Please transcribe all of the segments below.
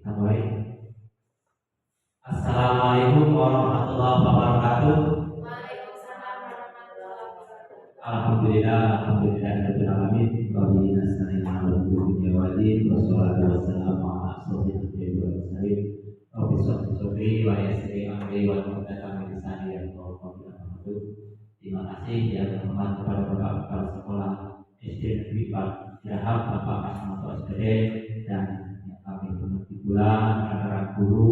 Baik. Assalamualaikum warahmatullahi wabarakatuh. Waalaikumsalam warahmatullahi wabarakatuh. Alhamdulillah alamin. Rabbil nasta'in ala dunya wali wassalatu wassalamu ala asyrofil anbiya'i wal mursalin. Rabbi sholli wa yassir amri wa hlul lisani yafqahu qawli. Terima kasih yang terhormat kepada Bapak Kepala Sekolah SD Negeri 4 Jahab, Bapak Asmanto SPD, dan yang kami hormati pula rekan-rekan guru,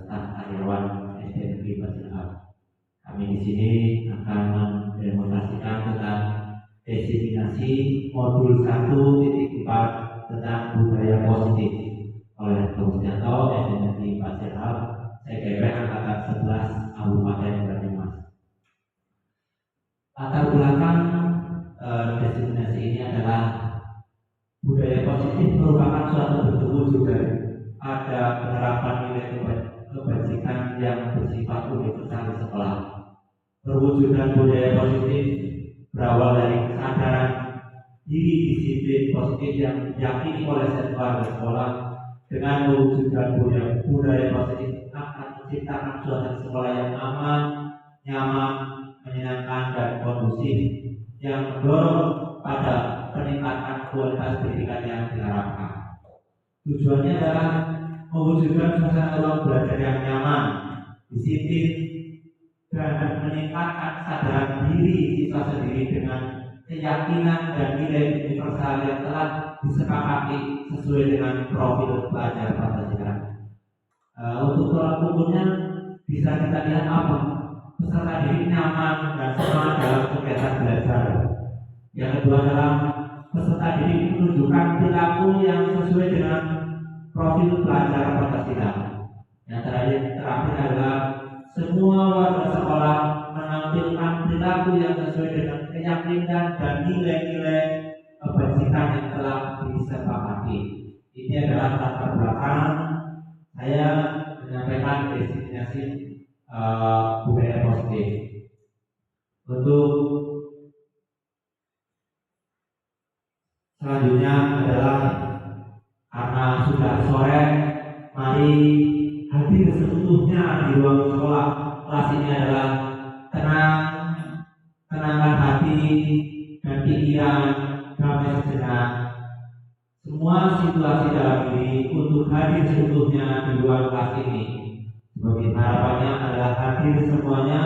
staf karyawan SD Negeri 4 Jahab. Kami di sini akan mendemonstrasikan tentang desiminasi modul 1.4 tentang budaya positif oleh Dr. Sujanto, SD Negeri 4 Jahab, CGP angkatan 11 Kabupaten Banyumas. Latar belakang desiminasi ini adalah budaya positif merupakan suatu bentuk wujudan ada penerapan nilai kebajikan yang bersifat universal di sekolah. Perwujudan budaya positif berawal dari kesadaran diri disiplin positif yang diyakini oleh siswa sekolah. Dengan mewujudkan budaya positif akan menciptakan suasana sekolah yang aman, nyaman, menyenangkan dan kondusif yang mendorong pada peningkatan kualitas pendidikan yang diharapkan. Tujuannya adalah mewujudkan suasana ruang belajar yang nyaman, disiplin, dan meningkatkan kesadaran diri siswa sendiri dengan keyakinan dan nilai universal yang telah disepakati sesuai dengan profil pelajar Pancasila. Untuk tolak ukurnya bisa kita lihat apa? Peserta didik nyaman dan semangat dalam kegiatan belajar. Yang kedua adalah peserta didik menunjukkan perilaku yang sesuai dengan profil pelajar Pancasila. Yang terakhir adalah semua warga sekolah menampilkan perilaku yang sesuai dengan keyakinan dan nilai-nilai kebajikan yang telah disepakati. Ini adalah latar belakang saya menyampaikan desiminasi budaya positif. Untuk selanjutnya adalah karena sudah sore, mari hadir seutuhnya di ruang sekolah. Kelas ini adalah tenangkan hati dan pikiran, damai sejenak. Semua situasi dalam diri untuk hadir seutuhnya di ruang kelas ini. Sebagai harapannya adalah hadir semuanya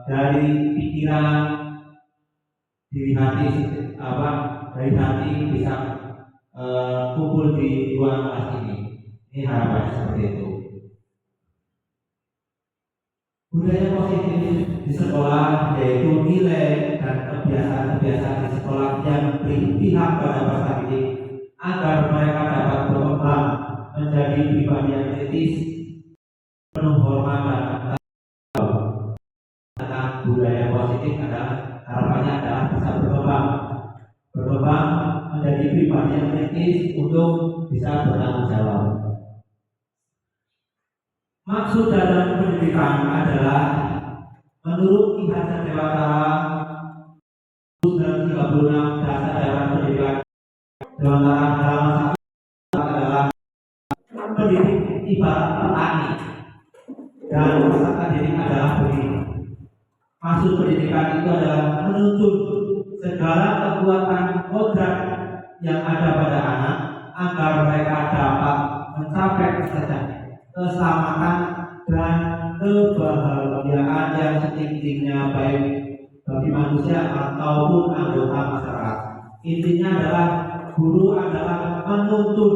dari pikiran, dari hati bisa kumpul di ruang kelas ini. Ini harapannya seperti itu. Budaya positif di sekolah yaitu nilai dan kebiasaan-kebiasaan di sekolah yang berpihak pada peserta didik agar mereka dapat berkembang menjadi pribadi yang kritis, penuh hormat dan tentang budaya positif adalah harapannya adalah bisa berkembang menjadi pribadi yang kritis untuk bisa bertanggung jawab. Maksud dalam pendidikan adalah menurut Ki Hajar Dewantara 1936 dasar dalam pendidikan Dewantara halaman 1 adalah pendidik ibarat petani dan peserta didik adalah benih. Maksud pendidikan itu adalah menuntut segala kekuatan kodrat yang ada pada anak agar mereka dapat mencapai keselamatan dan kebahagiaan yang setinggi-tingginya baik bagi manusia ataupun anggota masyarakat. Intinya adalah guru adalah menuntut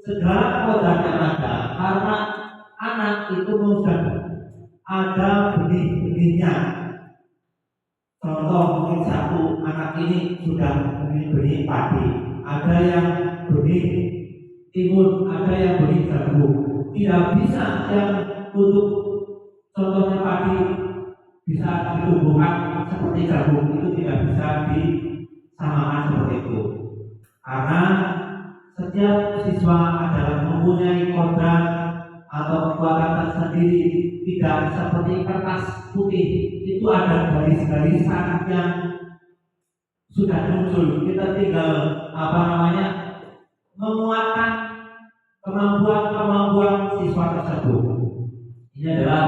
segala kodrat yang ada karena anak itu sudah ada benih-benihnya. Contoh mungkin satu anak ini sudah benih padi, ada yang benih timun, ada yang benih jagung. Tidak bisa yang untuk contohnya padi bisa ditumbuhkan seperti jagung, itu tidak bisa disamakan seperti itu. Karena setiap siswa adalah mempunyai kodrat atau kekuatan tersendiri, tidak seperti kertas putih itu ada garis-garisan yang sudah muncul. Kita tinggal menguatkan kemampuan siswa tersebut. Ini adalah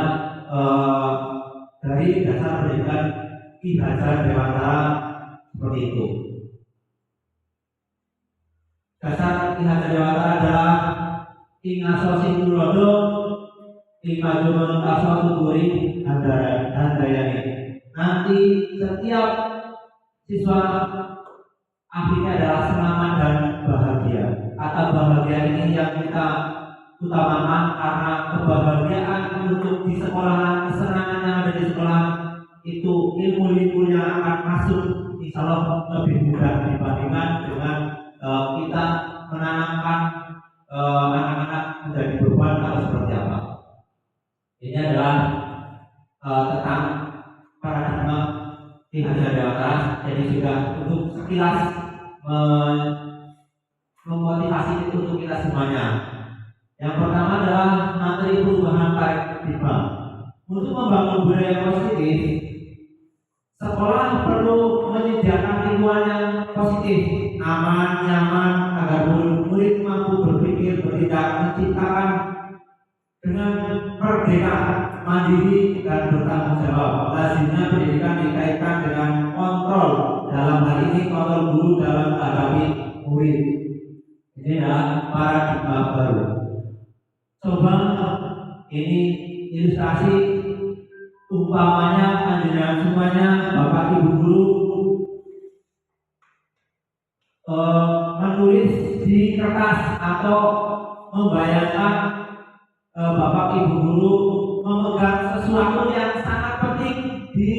dari dasar pendidikan Ki Hajar Dewantara seperti itu. Dasar Ki Hajar Dewantara adalah ing aso sing tulodo ing maju menungkaso tuturi handayani. Nanti setiap siswa akhirnya adalah selamat dan bahagia. Kata bahagia ini yang kita utamakan karena kebahagiaan untuk di sekolah, kesenangan yang ada di sekolah itu ilmu-ilmu yang akan masuk insya Allah lebih mudah dibandingkan dengan kita menanamkan anak-anak menjadi beban atau seperti apa. Ini adalah tentang paradigma Ki Hajar Dewantara. Jadi sudah untuk sekilas memotivasi itu untuk kita semuanya. Yang pertama adalah materi perubahan paradigma. Untuk membangun budaya positif, sekolah perlu menyediakan lingkungan yang positif, aman, nyaman, agar murid mampu berpikir, bertindak, menciptakan dengan merdeka, mandiri, dan bertanggung jawab. Lazimnya pendidikan dikaitkan dengan kontrol, dalam hal ini kontrol guru dalam menghadapi murid. Ini adalah paradigma baru. Coba ini ilustrasi umpamanya panjenengan semuanya Bapak Ibu guru menulis di kertas atau membayangkan Bapak Ibu guru memegang sesuatu yang sangat penting di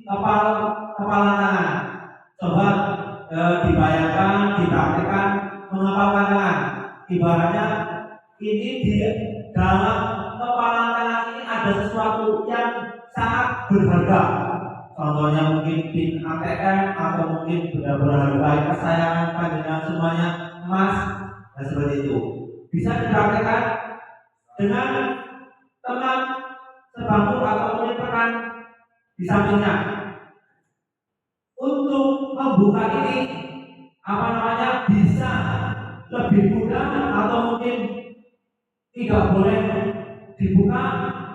kepala tangan. Coba dibayangkan, dipraktekkan mengepalkan tangan. Ibaratnya ini di dalam kepala tangan ini ada sesuatu yang sangat berharga. Contohnya mungkin pin ATM atau mungkin benda berharga kesayangan panjenengan semuanya, emas dan seperti itu. Bisa dipraktekkan dengan teman sebangku atau mungkin rekan di sampingnya. Untuk membuka ini bisa lebih mudah atau mungkin tidak boleh dibuka,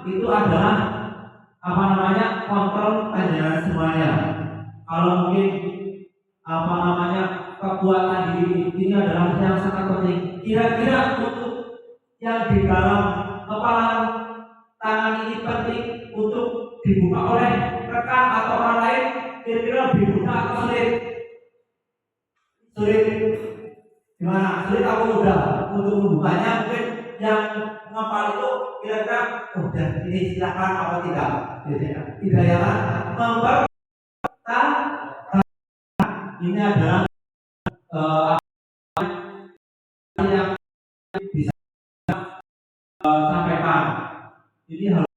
itu adalah kontrol panjenengan semuanya. Kalau mungkin kekuatan diri ini adalah yang sangat penting. Kira-kira untuk yang di dalam kepala tangan ini penting untuk dibuka oleh rekan atau orang lain, kira-kira lebih mudah atau sulit? Sulit. Gimana? Sulit atau mudah? Untuk membukanya mungkin yang ngapal itu kira-kira dan ini silakan apa tidak? Tidak ya kan? Ini adalah yang bisa sampaikan. Ini harus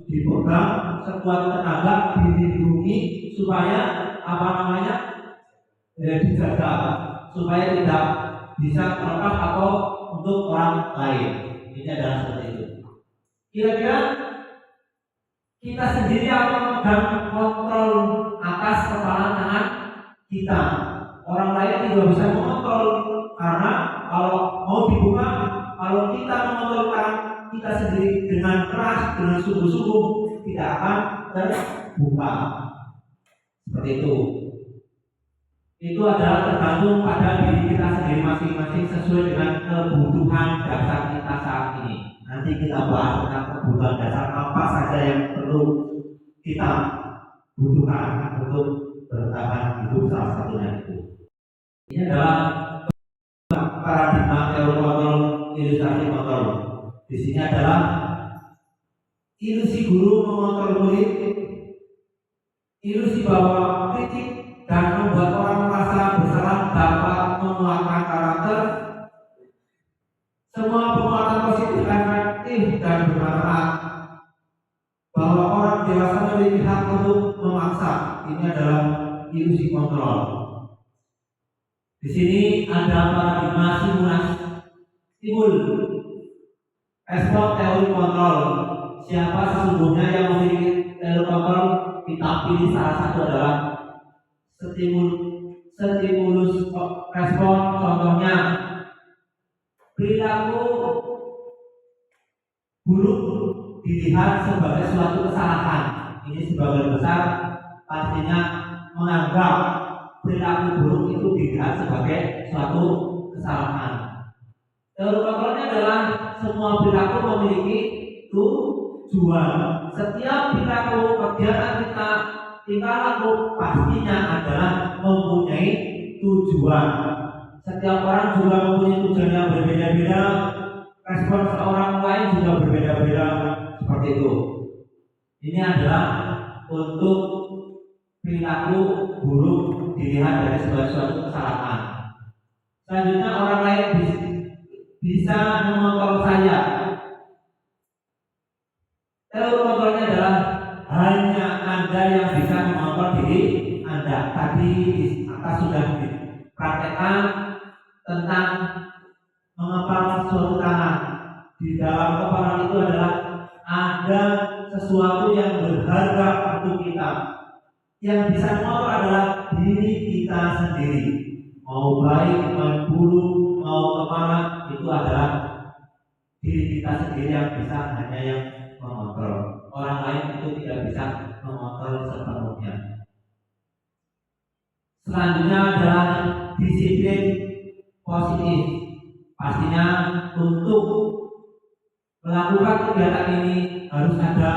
dipegang sekuat tenaga, dilindungi supaya dijaga supaya tidak bisa terlepas atau untuk orang lain. Ini adalah seperti itu. Kira-kira kita sendiri akan memegang kontrol atas kepala tangan kita. Orang lain tidak bisa mengontrol karena kalau mau dibuka, kalau kita mengontrol tangan kita sendiri dengan keras, dengan sungguh-sungguh tidak akan terbuka. Seperti itu. Itu adalah tergantung pada diri kita sendiri masing-masing sesuai dengan kebutuhan dasar kita saat ini. Nanti kita bahas tentang kebutuhan dasar apa saja yang perlu kita butuhkan untuk bertahan hidup, salah satunya itu. Ini adalah paradigma teori kontrol, ilustrasi kontrol. Di sini adalah ilusi guru mengontrol murid, ilusi bahwa kritik dan membuat orang merasa bersalah dapat menguatkan karakter. Semua penguatan positif efektif dan bermanfaat. Bahwa orang dewasa memiliki hak untuk memaksa. Ini adalah ilusi kontrol. Di sini ada paradigma stimul, respon teori kontrol. Siapa sesungguhnya yang memiliki teori kontrol? Kita pilih salah satu adalah stimulus respon. Contohnya perilaku buruk dilihat sebagai suatu kesalahan. Ini sebagian besar pastinya menganggap perilaku buruk itu dilihat sebagai suatu kesalahan. Teori kontrolnya adalah semua perilaku memiliki tujuan. Setiap perilaku kegiatan kita tingkah laku pastinya adalah mempunyai tujuan. Setiap orang juga mempunyai tujuan yang berbeda-beda. Respon seorang lain juga berbeda-beda seperti itu. Ini adalah untuk perilaku buruk dilihat dari sebuah suatu kesalahan. Selanjutnya orang lain bisa mengontrol saya. Teori kontrolnya adalah hanya Anda yang bisa mengontrol diri Anda. Tadi atas sudah dipraktekkan tentang mengepal suatu tangan. Di dalam kepalan itu adalah ada sesuatu yang berharga untuk kita. Yang bisa mengontrol adalah diri kita sendiri. Mau baik, mau buruk, mau kemana, itu adalah diri kita sendiri yang bisa, hanya yang mengontrol. Orang lain itu tidak bisa mengontrol sepenuhnya. Selanjutnya adalah disiplin positif. Pastinya untuk melakukan kegiatan ini harus ada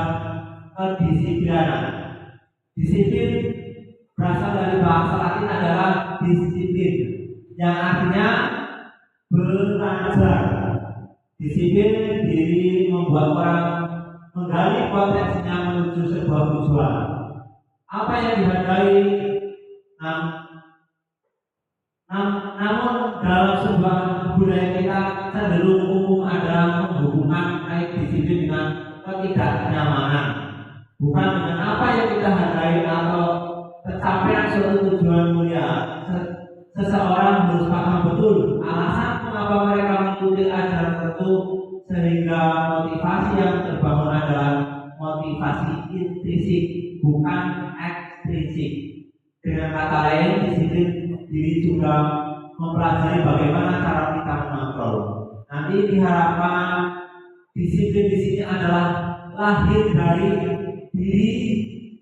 kedisiplinan. Disiplin berasal dari bahasa Latin adalah disiplin, yang artinya belajar. Disiplin diri membuat orang menggali potensinya menuju sebuah tujuan. Apa yang dihargai, namun dalam sebuah budaya kita cenderung umum adalah menghubungkan kait disiplin dengan ketidaknyamanan, bukan dengan apa yang kita hargai atau pencapaian suatu tujuan mulia. Seseorang harus paham betul alasan mengapa mereka mengikuti ajaran tertentu, sehingga motivasi yang terbangun adalah motivasi intrinsik, bukan ekstrinsik. Dengan kata lain, disiplin diri juga mempelajari bagaimana cara kita mengontrol. Nanti diharapkan disiplin di sini adalah lahir dari diri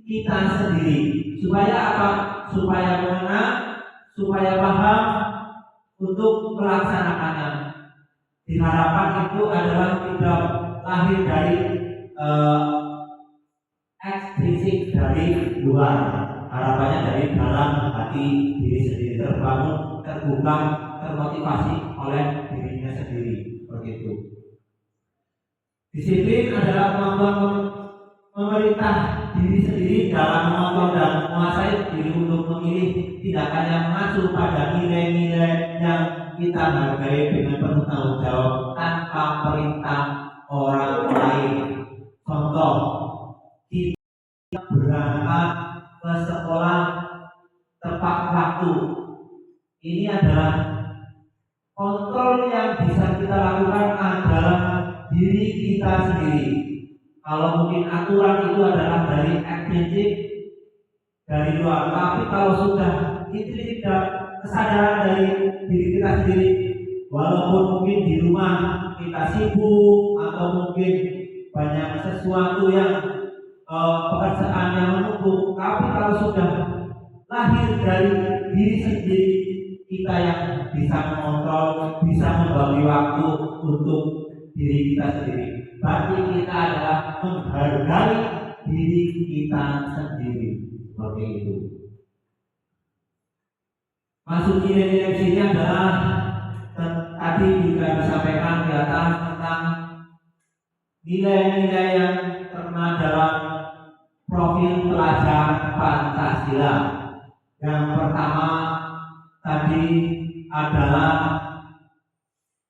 kita sendiri. Supaya apa? Supaya mengenal, supaya paham untuk melaksanakannya. Diharapkan itu adalah tidak lahir dari ekstrinsik, dari luar. Harapannya dari dalam hati diri sendiri, terbangun, terbuka, termotivasi oleh dirinya sendiri. Begitu. Disiplin adalah kemampuan memerintah diri sendiri dalam mengontrol dan menguasai diri untuk memilih tindakan yang mengacu pada nilai-nilai yang kita hargai dengan penuh tanggung jawab tanpa perintah orang lain. Contoh, kita berangkat ke sekolah tepat waktu. Ini adalah kontrol yang bisa kita lakukan adalah diri kita sendiri. Kalau mungkin aturan itu adalah dari ekstrinsik, dari luar. Tapi kalau sudah intrinsik dan kesadaran dari diri kita sendiri, walaupun mungkin di rumah kita sibuk atau mungkin banyak sesuatu yang pekerjaan yang menumpuk, tapi kalau sudah lahir dari diri sendiri, kita yang bisa mengontrol, bisa membagi waktu untuk diri kita sendiri. Berarti kita adalah menghargai diri kita sendiri. Seperti itu. Masuk nilai-nilai sini adalah tadi juga disampaikan di atas tentang nilai-nilai yang terkena dalam profil pelajar Pancasila. Yang pertama tadi adalah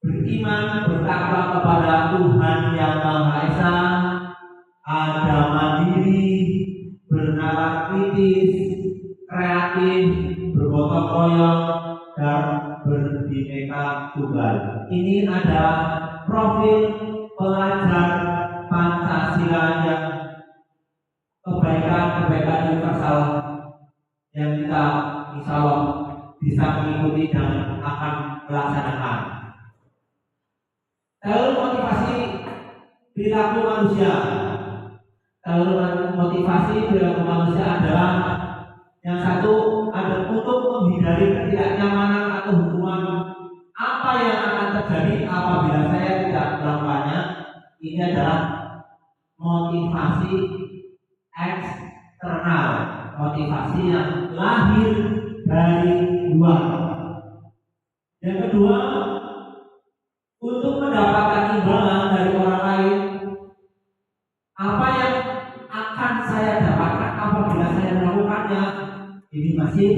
beriman, bertakwa kepada Tuhan Yang Maha Esa, ada mandiri, bernalar kritis, kreatif, bergotong royong, dan berbineka tunggal. Ini adalah profil pelajar Pancasila yang kebaikan universal yang kita insya Allah bisa mengikuti dan akan melaksanakan. Teori motivasi perilaku manusia. Teori motivasi perilaku manusia adalah yang satu ada untuk menghindari ketidaknyamanan atau hukuman apa yang akan terjadi apabila saya tidak melakukannya. Ini adalah motivasi eksternal, motivasi yang lahir dari luar. Yang kedua, untuk mendapatkan imbalan dari orang lain, apa yang akan saya dapatkan apabila saya melakukannya. Ini masih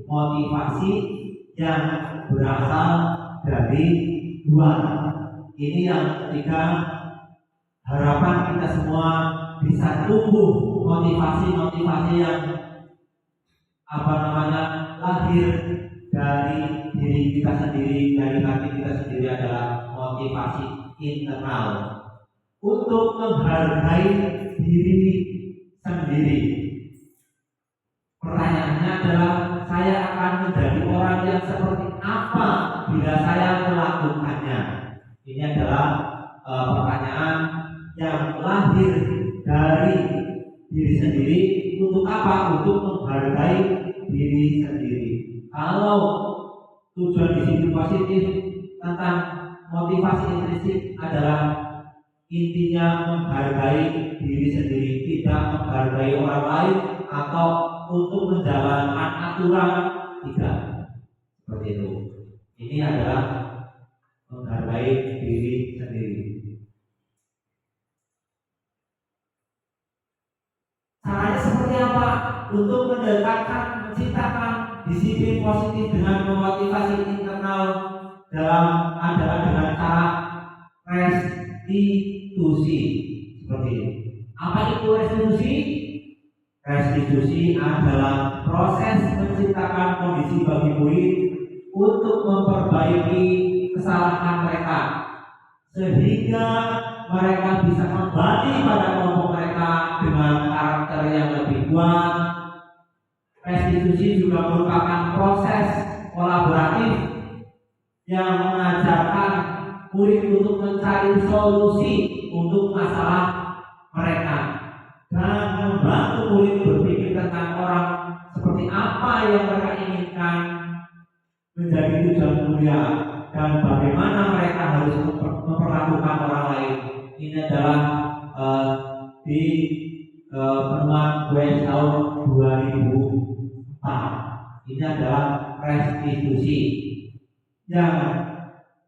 motivasi yang berasal dari luar. Ini yang ketiga, harapan kita semua bisa tumbuh motivasi-motivasi yang lahir dari diri kita sendiri, dari hati kita sendiri, adalah motivasi internal untuk menghargai diri sendiri. Pertanyaannya adalah, saya akan menjadi orang yang seperti apa bila saya melakukannya? Ini adalah pertanyaan yang lahir dari diri sendiri. Untuk apa? Untuk menghargai diri sendiri. Kalau tujuan di sini positif tentang motivasi intrinsik adalah intinya menghargai diri sendiri, tidak menghargai orang lain atau untuk menjalankan aturan, tidak seperti itu. Ini adalah menghargai diri sendiri. Caranya seperti apa untuk mendekatkan, menciptakan disiplin positif dengan memotivasi internal adalah dengan cara restitusi seperti ini. Apa itu restitusi? Restitusi adalah proses menciptakan kondisi bagi murid untuk memperbaiki kesalahan mereka sehingga mereka bisa kembali pada kelompok mereka dengan karakter yang lebih kuat. Restitusi juga merupakan proses kolaboratif yang mengajarkan murid untuk mencari solusi untuk masalah mereka dan membantu murid berpikir tentang orang seperti apa yang mereka inginkan menjadi tujuan mulia dan bagaimana mereka harus memperlakukan orang lain. Ini adalah di penemuan gue tahun 2004. Ini adalah restitusi yang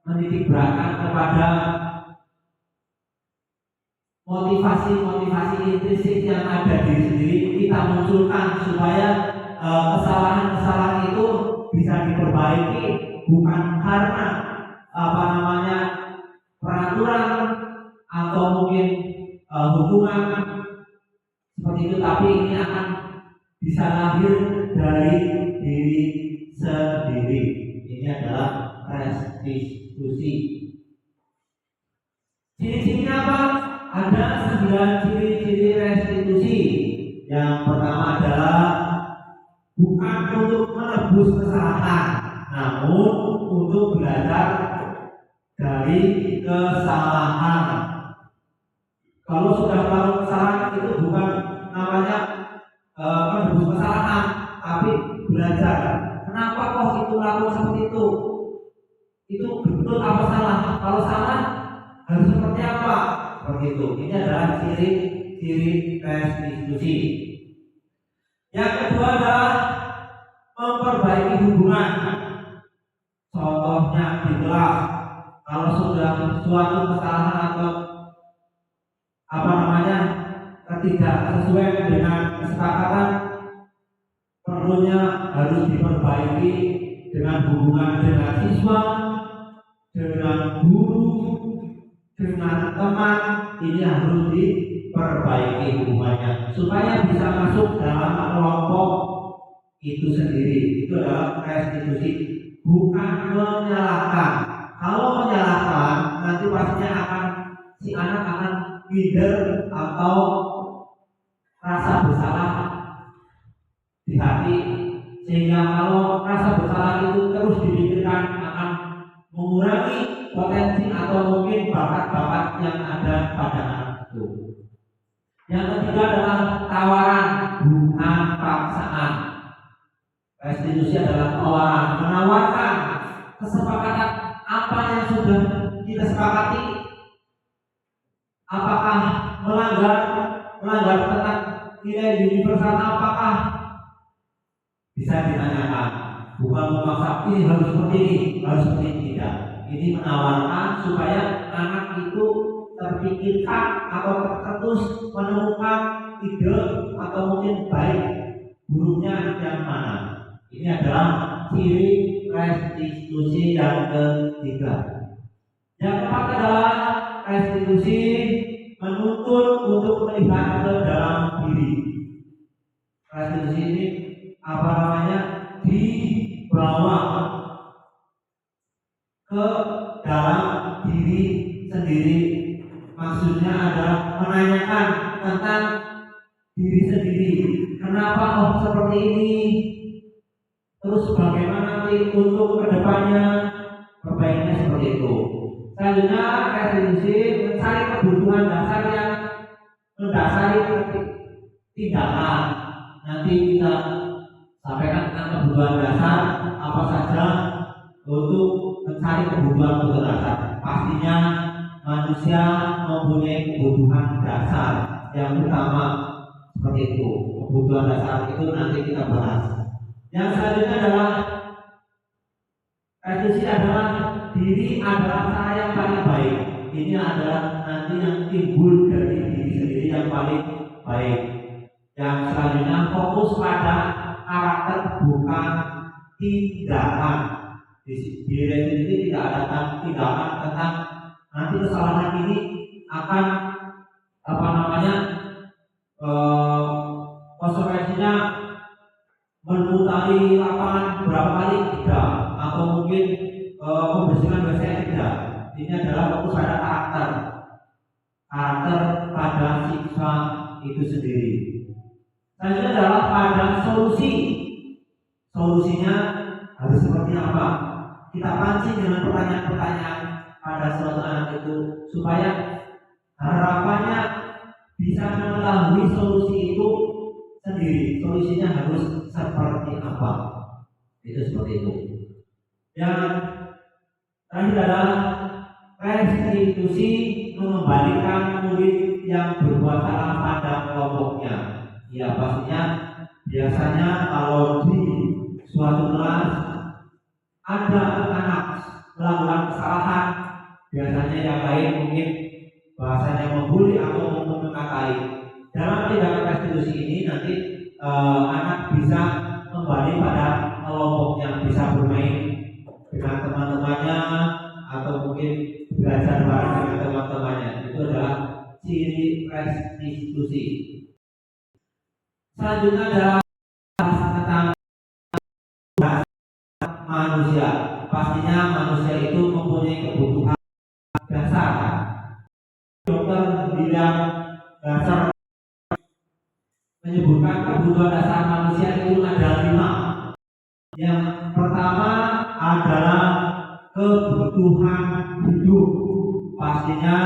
menitik beratkan kepada motivasi-motivasi intrinsik yang ada di sendiri kita munculkan supaya kesalahan-kesalahan itu bisa diperbaiki, bukan karena peraturan atau mungkin hukuman seperti itu, tapi ini akan bisa lahir dari diri sendiri. Ini adalah restitusi. Ciri-cirinya apa? Ada 9 ciri-ciri restitusi. Yang pertama adalah bukan untuk menebus kesalahan, namun untuk belajar dari kesalahan. Kalau sudah melakukan kesalahan itu bukan namanya menebus kesalahan, tapi belajar. Kenapa kok itu lakukan seperti itu? Itu betul apa salah? Kalau salah harus seperti apa? Seperti itu. Ini adalah ciri-ciri restitusi. Yang kedua adalah memperbaiki hubungan. Contohnya di kelas, kalau sudah suatu kesalahan atau tidak sesuai dengan kesepakatan, perlunya harus diperbaiki dengan hubungan dengan siswa, dengan guru, dengan teman. Ini harus diperbaiki hubungannya supaya bisa masuk dalam kelompok itu sendiri. Itu adalah restitusi, bukan menyalahkan. Kalau menyalahkan, nanti pastinya si anak akan minder atau rasa bersalah di hati, sehingga kalau rasa bersalah itu terus dipikirkan akan mengurangi potensi atau mungkin bakat-bakat yang ada pada anak itu. Yang ketiga adalah tawaran, bukan paksaan. Restitusi adalah tawaran, menawarkan kesepakatan apa yang sudah kita sepakati. Apakah melanggar tentang nilai universal, apakah bisa ditanyakan, bukan memaksa ini harus seperti ini, harus seperti ini, tidak. Ini menawarkan supaya anak itu terpikirkan atau tercetus menemukan ide atau mungkin baik buruknya yang mana. Ini adalah ciri restitusi yang ketiga. Yang keempat adalah restitusi menuntut untuk melihat ke dalam diri. Restitusi ini dibawa ke dalam diri sendiri. Maksudnya adalah menanyakan tentang diri sendiri. Kenapa seperti ini? Terus bagaimana nanti untuk kedepannya perbaikannya seperti itu. Selanjutnya restitusi mencari kebutuhan dasar yang mendasari tindakan. Nanti kita sampaikan tentang kebutuhan dasar apa saja untuk mencari kebutuhan dasar. Pastinya manusia mempunyai kebutuhan dasar yang utama seperti itu. Kebutuhan dasar itu nanti kita bahas. Yang selanjutnya adalah restitusi adalah diri adalah saya yang paling baik. Ini adalah nanti yang timbul dari diri sendiri yang paling baik. Yang selanjutnya fokus pada karakter bukan tindakan. Di restitusi tidak ada tindakan tentang nanti kesalahan ini akan konsekuensinya memutari lapangan berapa kali, tidak, atau mungkin membersihkan WC, tidak. Ini adalah fokus pada karakter pada siswa itu sendiri. Selanjutnya adalah pada solusi. Solusinya harus seperti apa? Kita pancing dengan pertanyaan-pertanyaan pada suatu anak itu supaya harapannya bisa mengetahui solusi itu sendiri. Solusinya harus seperti apa? Itu seperti itu. Yang terakhir adalah restitusi mengembalikan murid yang berbuat salah pada kelompoknya. Ya pastinya biasanya kalau di suatu kelas ada anak melakukan kesalahan, biasanya yang lain mungkin bahasanya membuli atau mengkatai. Dalam tindakan restitusi ini nanti anak bisa kembali pada kelompoknya, bisa bermain dengan teman-temannya atau mungkin belajar bareng dengan teman-temannya. Itu adalah ciri restitusi. Selanjutnya adalah tentang manusia. Pastinya manusia itu mempunyai kebutuhan dasar. Dokter bilang dasar menyebutkan kebutuhan dasar manusia itu ada 5. Yang pertama adalah kebutuhan hidup. Pastinya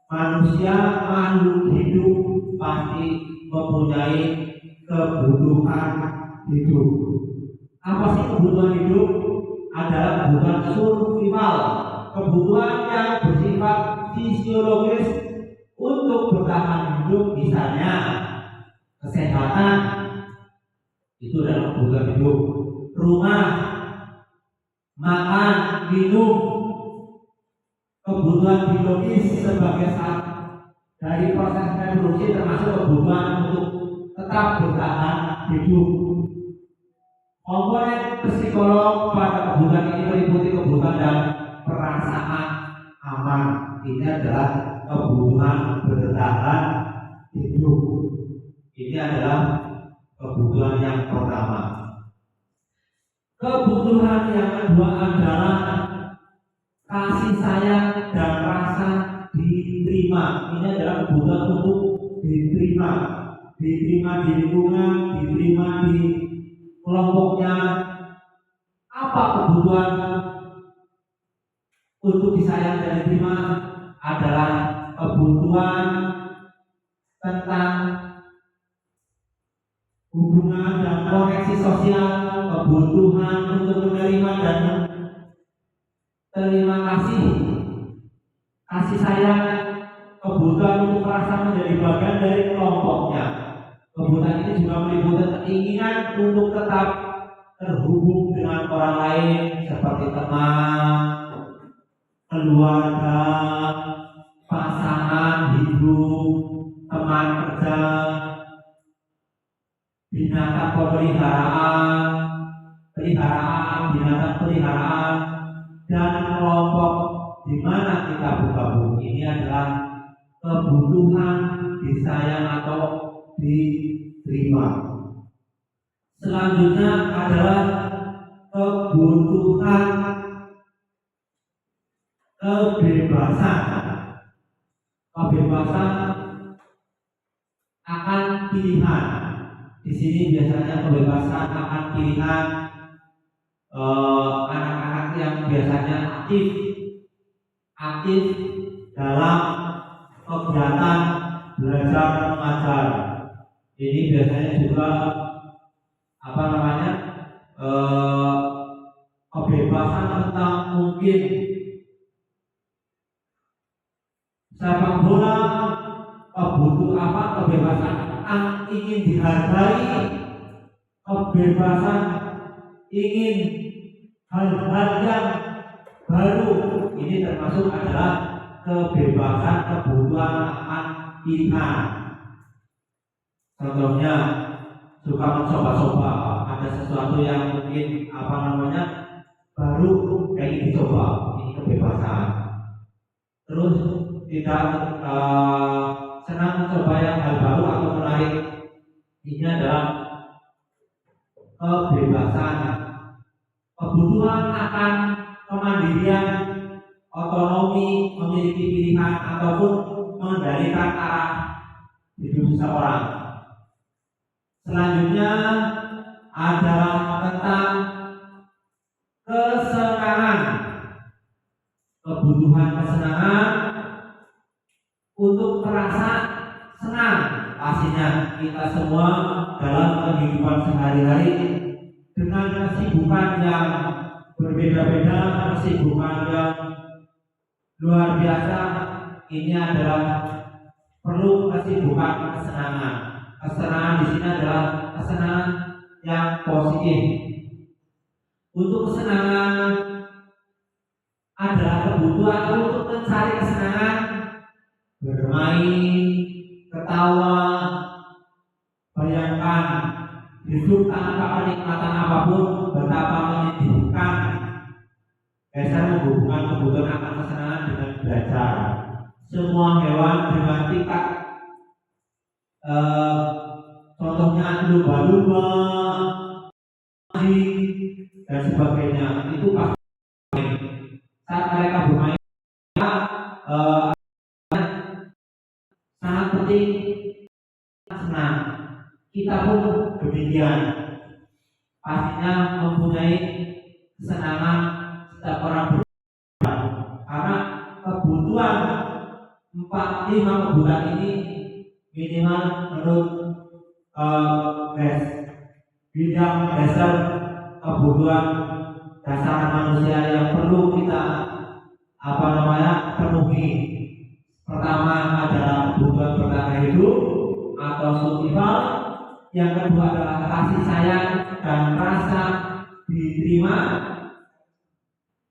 manusia makhluk hidup pasti mempunyai kebutuhan hidup. Apa sih kebutuhan hidup? Adalah kebutuhan survival, kebutuhan yang bersifat fisiologis untuk bertahan hidup, misalnya kesehatan, itu adalah kebutuhan hidup. Rumah, makan, minum, kebutuhan biologis sebagai saat dari proses reproduksi termasuk kebutuhan untuk tetap bertahan hidup. Komponen psikolog pada kebutuhan ini meliputi kebutuhan dan perasaan aman. Ini adalah kebutuhan bertahan hidup. Ini adalah kebutuhan yang pertama. Kebutuhan yang kedua adalah kasih sayang dan rasa diterima. Ini adalah kebutuhan untuk diterima di lingkungan, diterima di kelompoknya. Apa kebutuhan untuk disayang dan diterima adalah kebutuhan tentang hubungan dan koneksi sosial, kebutuhan untuk menerima dan terima kasih, kasih sayang, kebutuhan untuk merasa menjadi bagian dari kelompoknya. Kebutuhan ini juga meliputi keinginan untuk tetap terhubung dengan orang lain seperti teman, keluarga, pasangan hidup, teman kerja, binatang binatang peliharaan, dan kelompok di mana kita bergabung. Ini adalah kebutuhan disayang atau diterima. Selanjutnya adalah kebutuhan kebebasan. Kebebasan akan pilihan. Di sini biasanya kebebasan akan pilihan anak-anak yang biasanya aktif dalam kegiatan belajar mengajar. Ini biasanya juga kebebasan tentang mungkin sepak bola, kebebasan ingin dihargai, kebebasan ingin hal-hal yang baru. Ini termasuk adalah kebebasan kebutuhan akan pilihan. Contohnya suka mencoba-coba, ada sesuatu yang mungkin baru kayak dicoba, ini kebebasan. Terus tidak senang mencoba yang hal baru atau menarik, ini adalah kebebasan. Kebutuhan akan kemandirian, otonomi, memiliki pilihan ataupun mengendalikan arah hidup seseorang. Selanjutnya adalah tentang kesenangan. Kebutuhan kesenangan untuk merasa senang. Pastinya kita semua dalam kehidupan sehari-hari dengan kesibukan yang berbeda-beda, kesibukan yang luar biasa, ini adalah perlu kesibukan kesenangan. Kesenangan di sini adalah kesenangan yang positif. Untuk kesenangan adalah kebutuhan untuk mencari kesenangan, bermain, ketawa. Bayangkan hidup tanpa kenikmatan apapun betapa menyedihkan. Saya menghubungkan kebutuhan akan kesenangan dengan belajar. Semua hewan dengan tingkat contohnya lumba-lumba dan sebagainya, itu pasti saat mereka bermain sangat penting, senang. Kita pun demikian, pastinya mempunyai kesenangan setiap orang berbuat, karena kebutuhan 4-5 kebutuhan ini minimal menurut bidang dasar kebutuhan dasar manusia yang perlu kita penuhi. Pertama adalah kebutuhan bertahan hidup atau survival. Yang kedua adalah kasih sayang dan rasa diterima,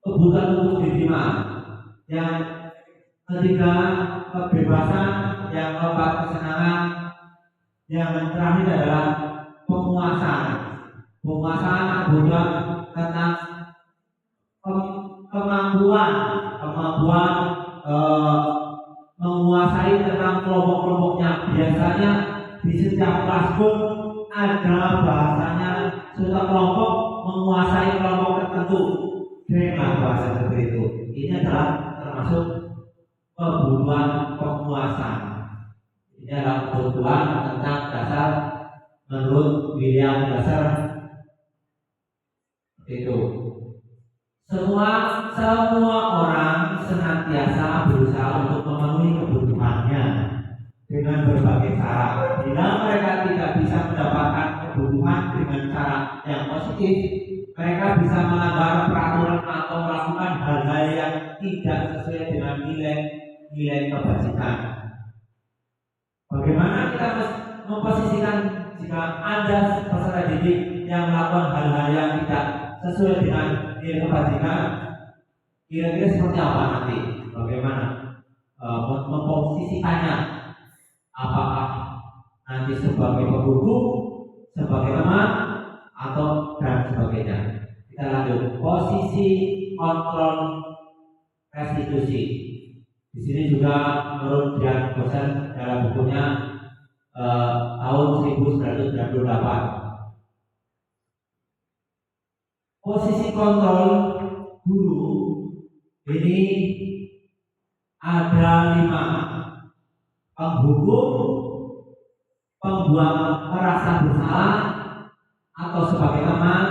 kebutuhan untuk diterima. Yang ketiga kebebasan, yang keempat kesenangan, yang terakhir adalah penguasaan. Penguasaan kebutuhan tentang kemampuan menguasai tentang kelompok-kelompoknya. Biasanya di setiap kelas pun ada bahasanya, setiap kelompok menguasai kelompok tertentu dengan bahasa seperti itu. Ini adalah termasuk kebutuhan penguasaan. Ini adalah kebutuhan tentang dasar menurut William Dasar itu. Semua orang senantiasa berusaha untuk memenuhi kebutuhannya dengan berbagai cara. Bila mereka tidak bisa mendapatkan kebutuhan dengan cara yang positif, mereka bisa melanggar peraturan atau melakukan hal-hal yang tidak sesuai dengan nilai kebajikan. Bagaimana kita memposisikan jika Anda peserta didik yang melakukan hal-hal yang tidak sesuai dengan nilai kebajikan? Kira-kira seperti apa nanti? Bagaimana memposisikannya? Apakah nanti sebagai penghukum, sebagai teman, atau dan sebagainya? Kita lanjut. Posisi kontrol restitusi. Di sini juga menurut Dian Gosen dalam bukunya tahun 1998. Posisi kontrol guru ini ada 5: penghukum, pembuat merasa bersalah, atau sebagai teman,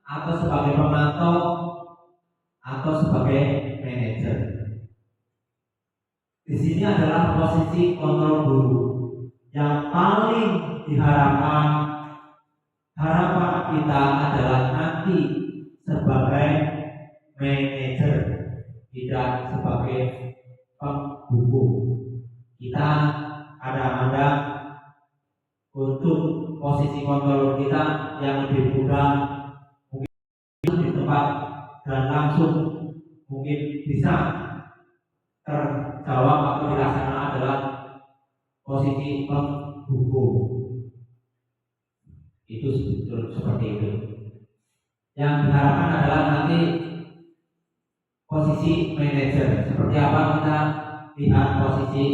atau sebagai pemantau, atau sebagai manajer. Di sini adalah posisi kontrol guru yang paling diharapkan. Harapan kita adalah nanti sebagai manajer, tidak sebagai penghukum. Kita kadang-kadang untuk posisi kontrol kita yang lebih mudah mungkin di tempat dan langsung mungkin bisa terjawab atau dilaksanakan adalah posisi penghukum. Itu seperti itu. Yang diharapkan adalah nanti posisi manajer. Seperti apa kita lihat posisi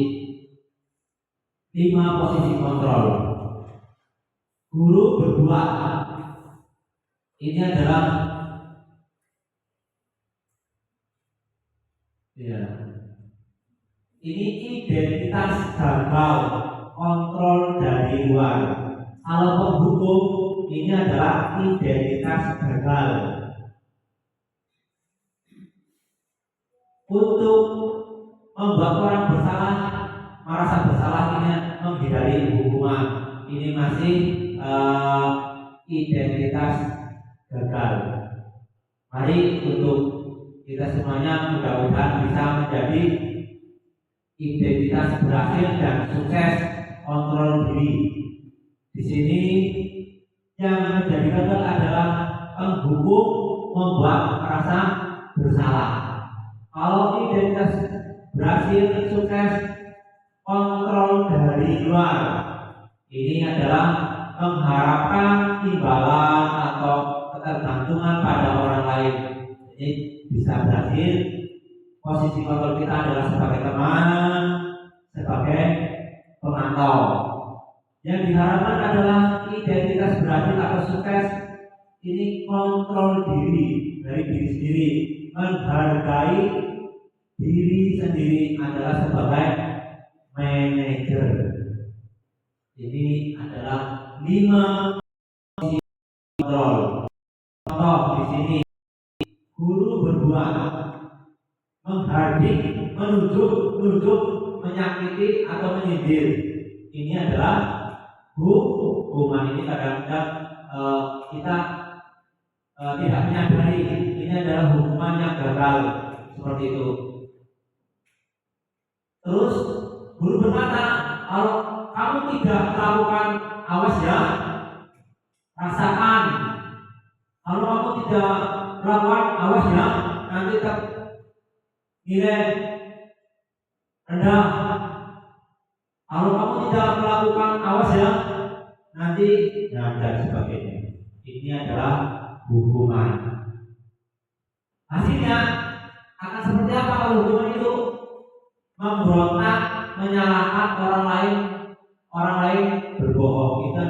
5 posisi kontrol. Guru berbuat. Ini adalah ini identitas gagal kontrol dari luar. Kalau penghukum ini adalah identitas gagal. Untuk membuat orang bersalah, merasa bersalah ini menghindari hukuman. Ini masih identitas gagal. Mari untuk kita semuanya mudah-mudahan bisa menjadi identitas berhasil dan sukses kontrol diri. Di sini yang menjadi gagal adalah penghukum membuat merasa bersalah. Kalau identitas berhasil sukses kontrol dari luar, ini adalah mengharapkan imbalan atau ketergantungan pada orang lain. Jadi bisa berhasil. Posisi kontrol kita adalah sebagai teman, sebagai pemantau. Yang diharapkan adalah identitas berhasil atau sukses ini kontrol diri dari diri sendiri, menghargai diri sendiri adalah sebagai manajer. Ini adalah 5 posisi kontrol. Contoh di sini, guru berbuat, menghardik, menunjuk, menyakiti atau menyindir. Ini adalah hukuman. Ini kadang-kadang kita tidak menyadari. Ini adalah hukuman yang gagal seperti itu. Terus guru berkata, kalau kamu tidak melakukan, awas ya, rasakan. Kalau kamu tidak melakukan, awas ya, nanti nilai rendah. Kalau kamu tidak melakukan, awas ya, nanti dan sebagainya. Ini adalah hukuman. Hasilnya akan seperti apa kalau hukuman itu? Memberontak, menyalahkan orang lain berbohong. Kita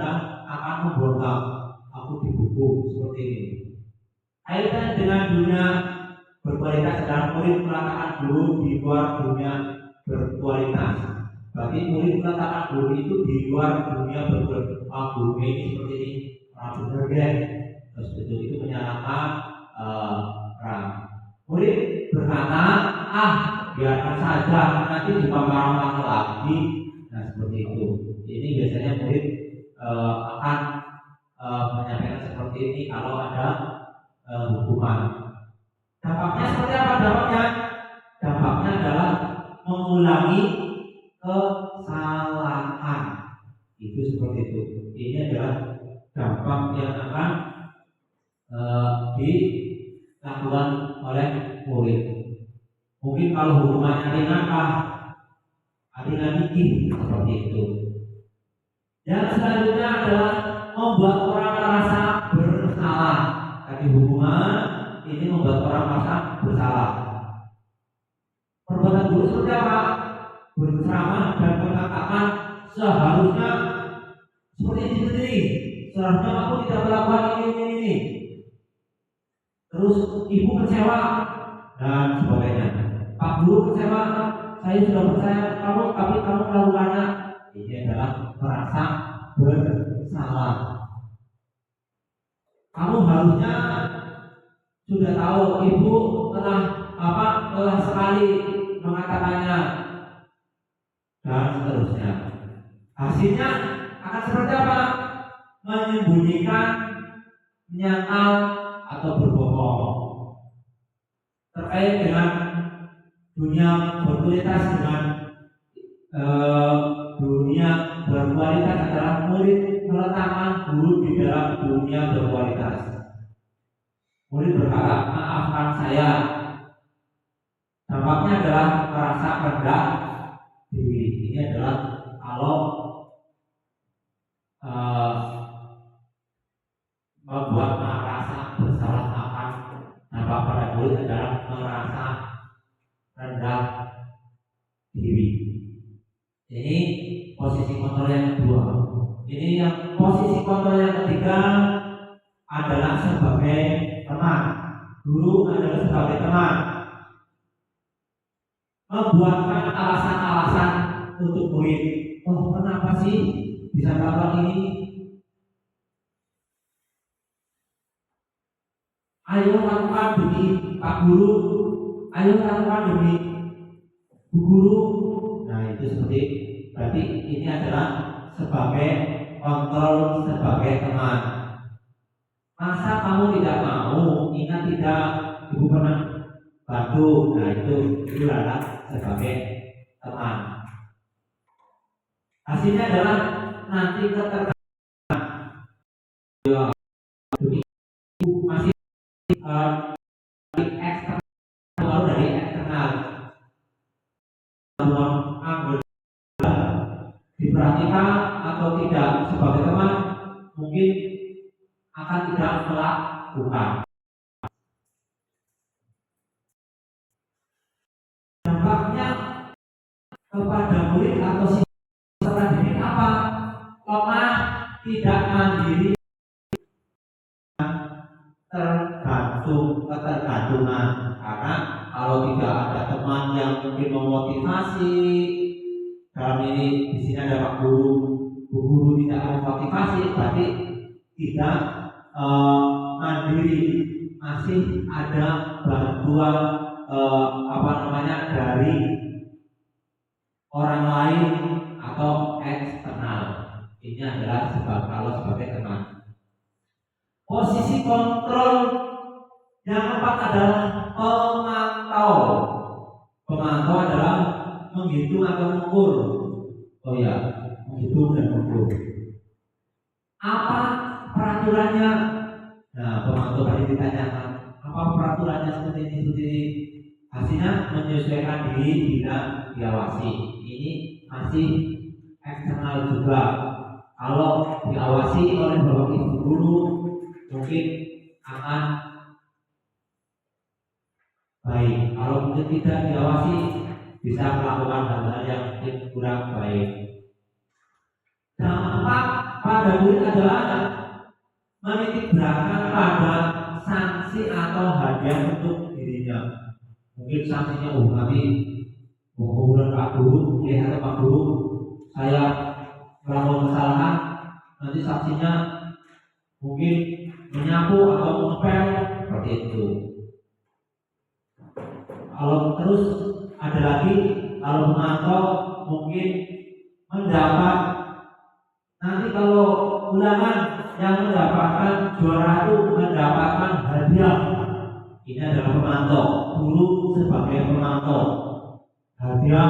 akan memberontak. Aku dihukum seperti ini. Kaitan dengan dunia berkualitas dan murid mengatakan guru di luar dunia berkualitas. Bagi murid mengatakan guru itu di luar dunia berkualitas. Guru ini seperti ini, benar ya. Terus itu menyalahkan orang. Murid berkata, biarkan saja, nanti juga marah-marah lagi. Nah seperti itu. Ini biasanya murid akan menyampaikan seperti ini kalau ada hukuman. Dampaknya seperti apa dampaknya? Dampaknya adalah mengulangi kesalahan. Itu seperti itu. Ini adalah dampak yang akan dilakukan oleh murid. Mungkin kalau hukumannya ringan, ringan dikit seperti itu. Yang selanjutnya adalah membuat orang merasa bersalah. Tadi hukuman ini membuat orang merasa bersalah. Perbuatan buruk seperti apa? Berceramah dan mengatakan seharusnya seperti ini. Seharusnya aku tidak melakukan ini. Terus ibu kecewa dan sebagainya. Pak guru kecewa, saya sudah percaya kamu, tapi kamu melakukannya. Ini adalah merasa bersalah. Kamu harusnya sudah tahu ibu telah sekali mengatakannya dan seterusnya. Hasilnya akan seperti apa? Menyembunyikan, menyangkal atau berbohong terkait dengan dunia berkualitas. Dengan dunia berkualitas adalah murid meletakkan guru di dalam dunia berkualitas. Murid berkata, maafkan saya. Dampaknya adalah merasa rendah diri. Ini adalah kalau membuat merasa bersalah akan dampak pada murid adalah merasa rendah diri. Ini posisi kontrol yang kedua. Ini yang posisi kontrol yang ketiga adalah sebagai teman. Guru adalah sebagai teman. Membuatkan alasan-alasan untuk murid. Oh, kenapa sih bisa melakukan ini? Ayo lakukan demi Pak Guru. Ayo lakukan demi Bu Guru. Nah itu seperti berarti ini adalah sebagai kontrol, sebagai teman. Masa kamu tidak mau? Ingat tidak, ibu pernah bantu. Nah itu adalah sebagai teman. Hasilnya adalah nanti keterkaitan masih eksternal, baru dari eksternal. Diperhatikan atau tidak sebagai teman, mungkin akan tidak melakukan. Dampaknya kepada murid atau peserta didik apa? Lemah, tidak mandiri, ketergantungan. Karena kalau tidak ada teman yang mungkin memotivasi, dalam ini di sini ada Pak Guru, Bu Guru tidak memotivasi, berarti tidak mandiri, masih ada bantuan dari orang lain atau eksternal. Ini adalah kalau sebagai teman. Posisi kontrol yang keempat adalah pemantau. Pemantau adalah menghitung atau mengukur. Oh ya, menghitung dan mengukur. Apa peraturannya? Nah, pemantau tadi ditanyakan, apa peraturannya seperti ini? Hasilnya menyesuaikan diri bila diawasi. Ini masih eksternal juga. Kalau diawasi oleh bapak ibu guru, mungkin akan baik. Kalau mungkin tidak diawasi, bisa melakukan hal-hal yang kurang baik. Dampak pada murid adalah menitik beratkan pada sanksi atau hadiah untuk dirinya. Mungkin sanksinya nanti bulan Pak Guru, lihat Pak Guru, saya melakukan kesalahan, nanti sanksinya mungkin menyapu atau mengepel seperti itu. Terus ada lagi kalau memantau mungkin mendapat, nanti kalau ulangan yang mendapatkan juara itu mendapatkan hadiah. Ini adalah pemantau, guru sebagai pemantau. Hadiah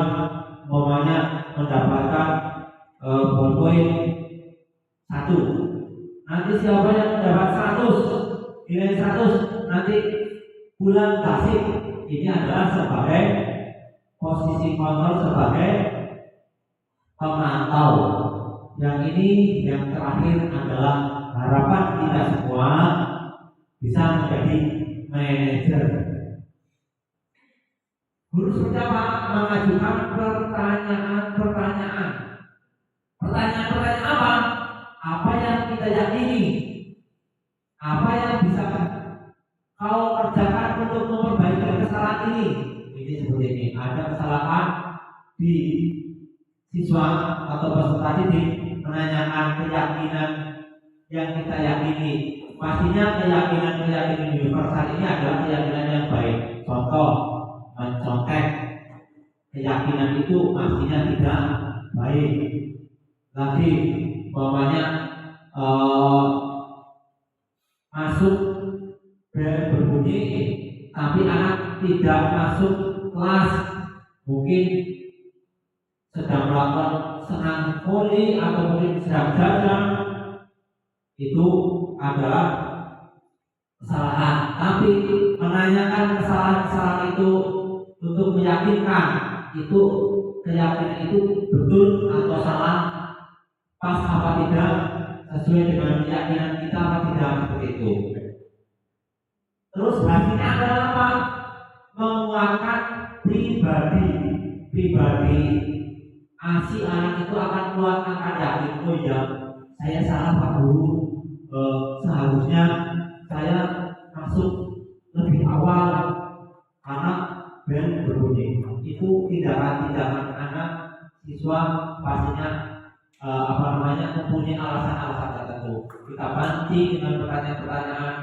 umpamanya mendapatkan ballpoint 1. Nanti siapa yang mendapat 100, nilai 100, nanti bulan kasih. Ini adalah sebagai posisi kontrol sebagai pemantau. Yang ini yang terakhir adalah harapan kita semua bisa menjadi manajer. Guru seperti apa? Mengajukan pertanyaan-pertanyaan. Pertanyaan-pertanyaan apa? Apa yang kita yakini? Apa yang bisa kau kerjakan untuk memperbaiki kesalahan ini? Ini seperti ini. Ada kesalahan di siswa atau peserta didik menanyakan keyakinan yang kita yakini. Pastinya keyakinan universal ini adalah keyakinan yang baik. Contoh, mencontek. Keyakinan itu pastinya tidak baik. Lagi, umpamanya masuk bel berbunyi, tapi anak tidak masuk kelas, mungkin sedang melakukan senam voli atau mungkin sedang jajan, itu adalah kesalahan. Tapi menanyakan kesalahan-kesalahan itu untuk meyakinkan itu keyakinan itu betul atau salah, pas apa tidak, sesuai dengan keyakinan kita apa tidak, seperti itu. Terus hasilnya adalah apa? Menguatkan pribadi. Si anak itu akan keluar akan yakin, oh ya, saya salah Pak Guru, seharusnya saya masuk lebih awal karena bel berbunyi. Itu tindakan anak siswa pastinya mempunyai alasan-alasan tertentu. Kita pancing dengan pertanyaan-pertanyaan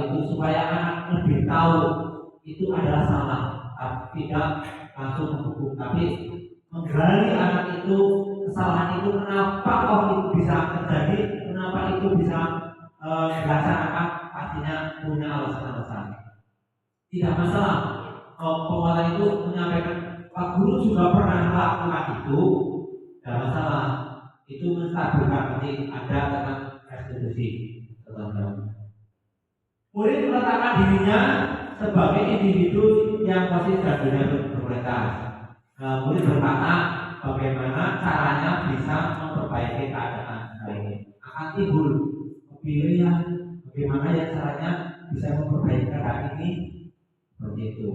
itu supaya anak lebih tahu itu adalah salah, tidak langsung menghukum, tapi menggali anak itu kesalahan itu kenapa kok itu bisa terjadi, kenapa itu bisa dilaksanakan, pastinya punya alasan-alasan. Tidak masalah penguatan itu menyampaikan Pak Guru juga pernah melakukan itu, tidak masalah. Itu menstabilkan nanti ada tentang restitusi. Murid meletakkan dirinya sebagai individu yang posisi dan dunia berkualitas. Murid berkata bagaimana caranya bisa memperbaiki keadaan ini. Akan timbul pilihan bagaimana ya caranya bisa memperbaiki keadaan ini, seperti itu.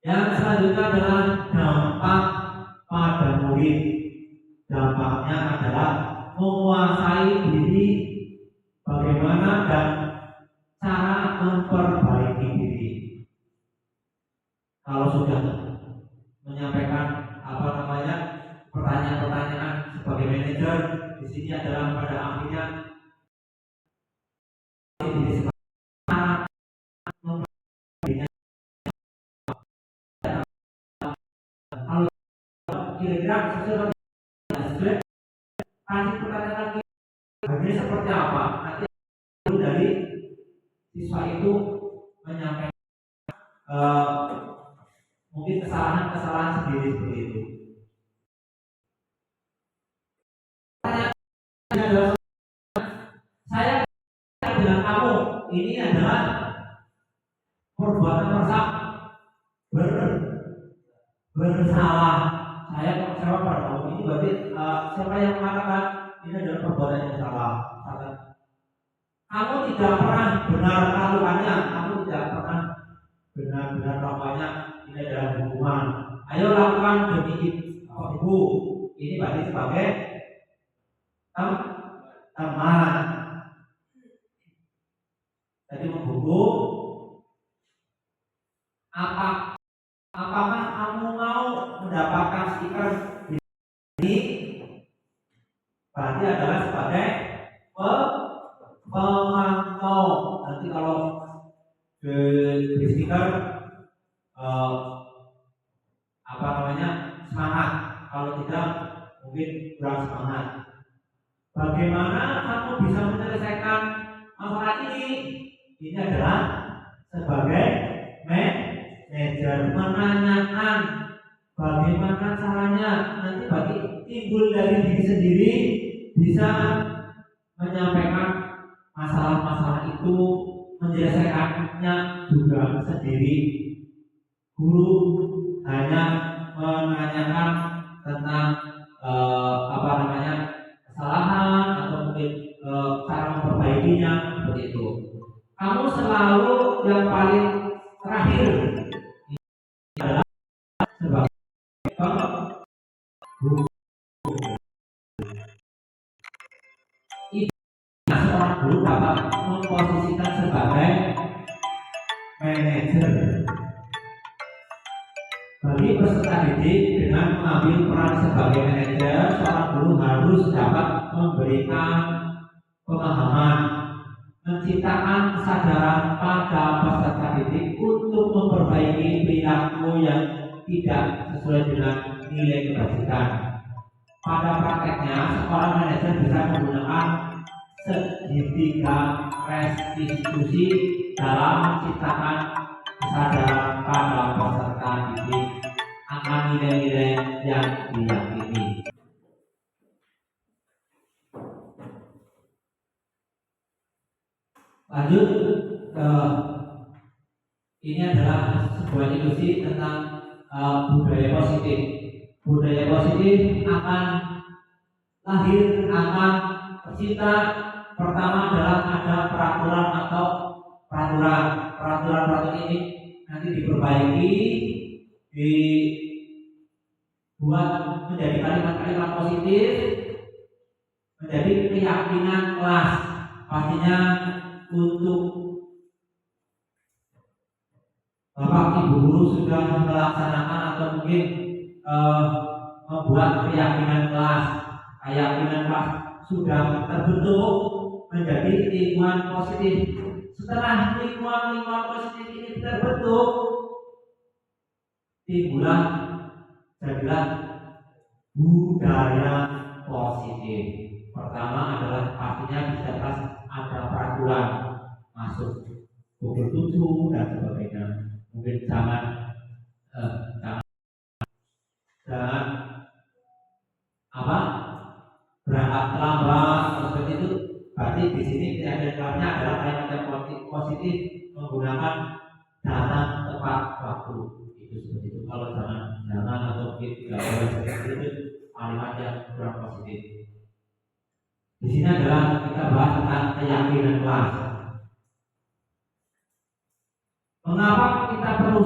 Yang selanjutnya adalah dampak pada murid. Dampaknya adalah menguasai diri, bagaimana dan cara memperbaiki diri. Kalau sudah menyampaikan pertanyaan-pertanyaan sebagai manajer, di sini adalah pada akhirnya kalau kira-kira sesuai kasih pertanyaan lagi seperti apa, nanti dari siswa itu menyampaikan mungkin kesalahan sendiri seperti itu. Saya dengan kamu ini adalah perbuatan bersalah. Saya kecewa pada kamu ini berarti siapa yang mengatakan ini adalah perbuatan yang salah. Kamu tidak pernah benar melakukannya, kamu tidak pernah benar-benar melakukannya, ini adalah hukuman. Ayo lakukan demi ibu. Ini berarti sebagai teman. Jadi menghukum. Apakah kamu mau mendapatkan stiker ini? Berarti adalah sebagai pemantau. Nanti kalau di stiker eh, semangat. Kalau tidak mungkin kurang semangat. Bagaimana kamu bisa menyelesaikan masalah ini? Ini adalah sebagai manajer menanyakan bagaimana caranya, nanti bagi timbul dari diri sendiri bisa menyampaikan masalah-masalah itu, menyelesaikannya juga sendiri. Guru hanya menanyakan tentang kesalahan atau mungkin cara memperbaikinya, seperti itu. Kamu selalu yang paling terakhir adalah sebagai guru. Seorang guru dapat memposisikan sebagai manajer bagi peserta didik. Dengan mengambil peran sebagai manajer, seorang guru harus dapat memberikan pemahaman, menciptakan kesadaran pada peserta didik untuk memperbaiki perilaku yang tidak sesuai dengan nilai kebajikan. Pada prakteknya, seorang manajer bisa menggunakan segitiga restitusi dalam menciptakan kesadaran pada peserta didik akan nilai-nilai yang diyakini. Lanjut, ini adalah sebuah ilusi tentang budaya positif. Budaya positif akan lahir, akan tercipta. Pertama adalah ada peraturan atau peraturan ini nanti diperbaiki, dibuat menjadi kalimat-kalimat positif, menjadi keyakinan kelas. Pastinya untuk Bapak Ibu guru sudah melaksanakan atau mungkin membuat keyakinan kelas. Keyakinan kelas sudah terbentuk menjadi lingkungan positif. Setelah lingkungan positif ini terbentuk, jadilah budaya positif. Pertama adalah pastinya bisa ada peraturan masuk pukul 7 dan sebagainya. Mungkin jangan berangkat terlambat seperti itu. Berarti di sini keyakinannya adalah kalimat yang positif, menggunakan datang tepat waktu. Itu seperti itu. Kalau jangan atau tidak boleh seperti itu, kalimat yang kurang positif. Di sini adalah kita bahas tentang keyakinan kelas. Mengapa kita perlu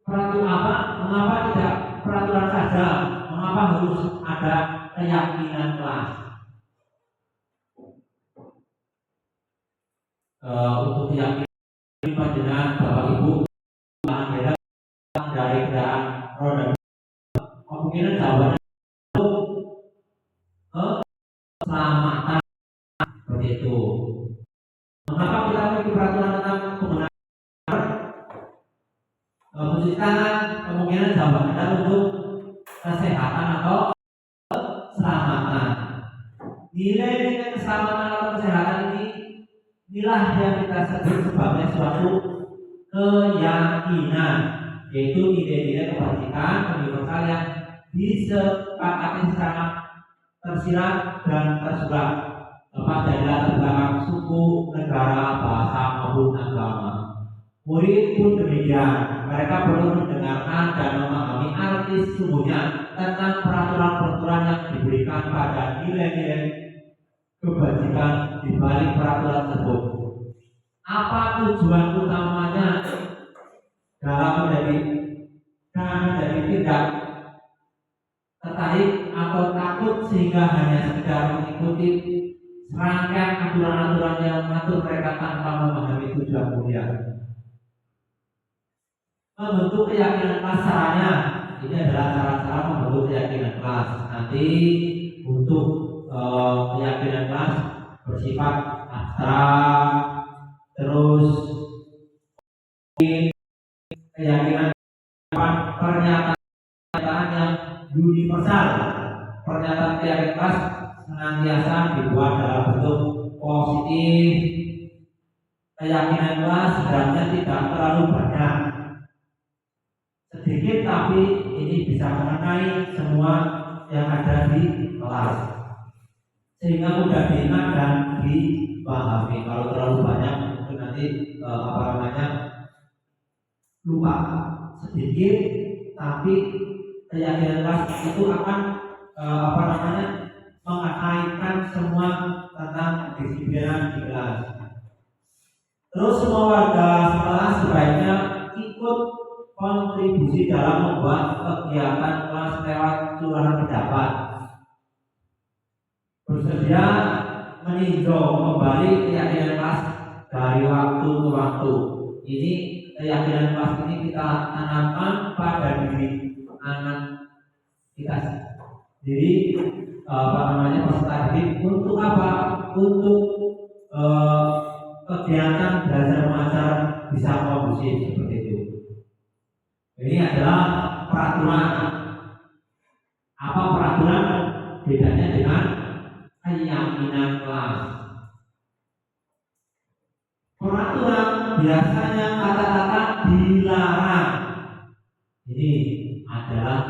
peraturan? Mengapa tidak peraturan saja? Mengapa harus ada keyakinan kelas? Untuk keyakinan panjenengan Bapak Ibu dari kendaraan roda, kemungkinan jawabannya keselamatan, seperti itu. Mengapa kita memiliki peraturan tentang penggunaan mencuci tangan? Kemungkinan jawabannya adalah untuk kesehatan atau keselamatan. Nilai-nilai keselamatan atau kesehatan inilah yang kita sebut sebagai suatu keyakinan, yaitu nilai-nilai kebajikan universal yang disepakati secara tersirat dan tersurat, lepas dari latar belakang suku, negara, bahasa maupun agama. Murid pun demikian, mereka perlu mendengarkan dan memahami arti sesungguhnya tentang peraturan-peraturan yang diberikan pada nilai-nilai kebajikan di balik peraturan tersebut. Apa tujuan utamanya dalam menjadi tidak tertarik atau takut sehingga hanya sekedar mengikuti serangkaian aturan-aturan yang mengatur mereka tanpa memahami tujuan mulia. Membentuk keyakinan kelas caranya, ini adalah cara-cara membentuk keyakinan kelas. Nanti untuk keyakinan kelas bersifat abstrak, terus keyakinan tiap kelas senantiasa dibuat dalam bentuk positif. Keyakinan kelas sebenarnya tidak terlalu banyak, sedikit tapi ini bisa mengenai semua yang ada di kelas, sehingga mudah diingat dan dipahami. Kalau terlalu banyak mungkin nanti lupa. Sedikit tapi keyakinan kelas itu akan mengkaitkan semua tentang kedisiplinan di kelas. Terus semua warga kelas sebaiknya ikut kontribusi dalam membuat kegiatan kelas lewat curahan pendapat. Bersedia meninjau kembali keyakinan kelas dari waktu ke waktu. Ini keyakinan kelas ini kita tanamkan pada diri anak kita sendiri, peserta didik. Untuk apa? Untuk kegiatan belajar mengajar bisa kondusif seperti itu. Ini adalah peraturan. Apa peraturan? Bedanya dengan keyakinan kelas. Peraturan biasanya kata-kata dilarang. Ini adalah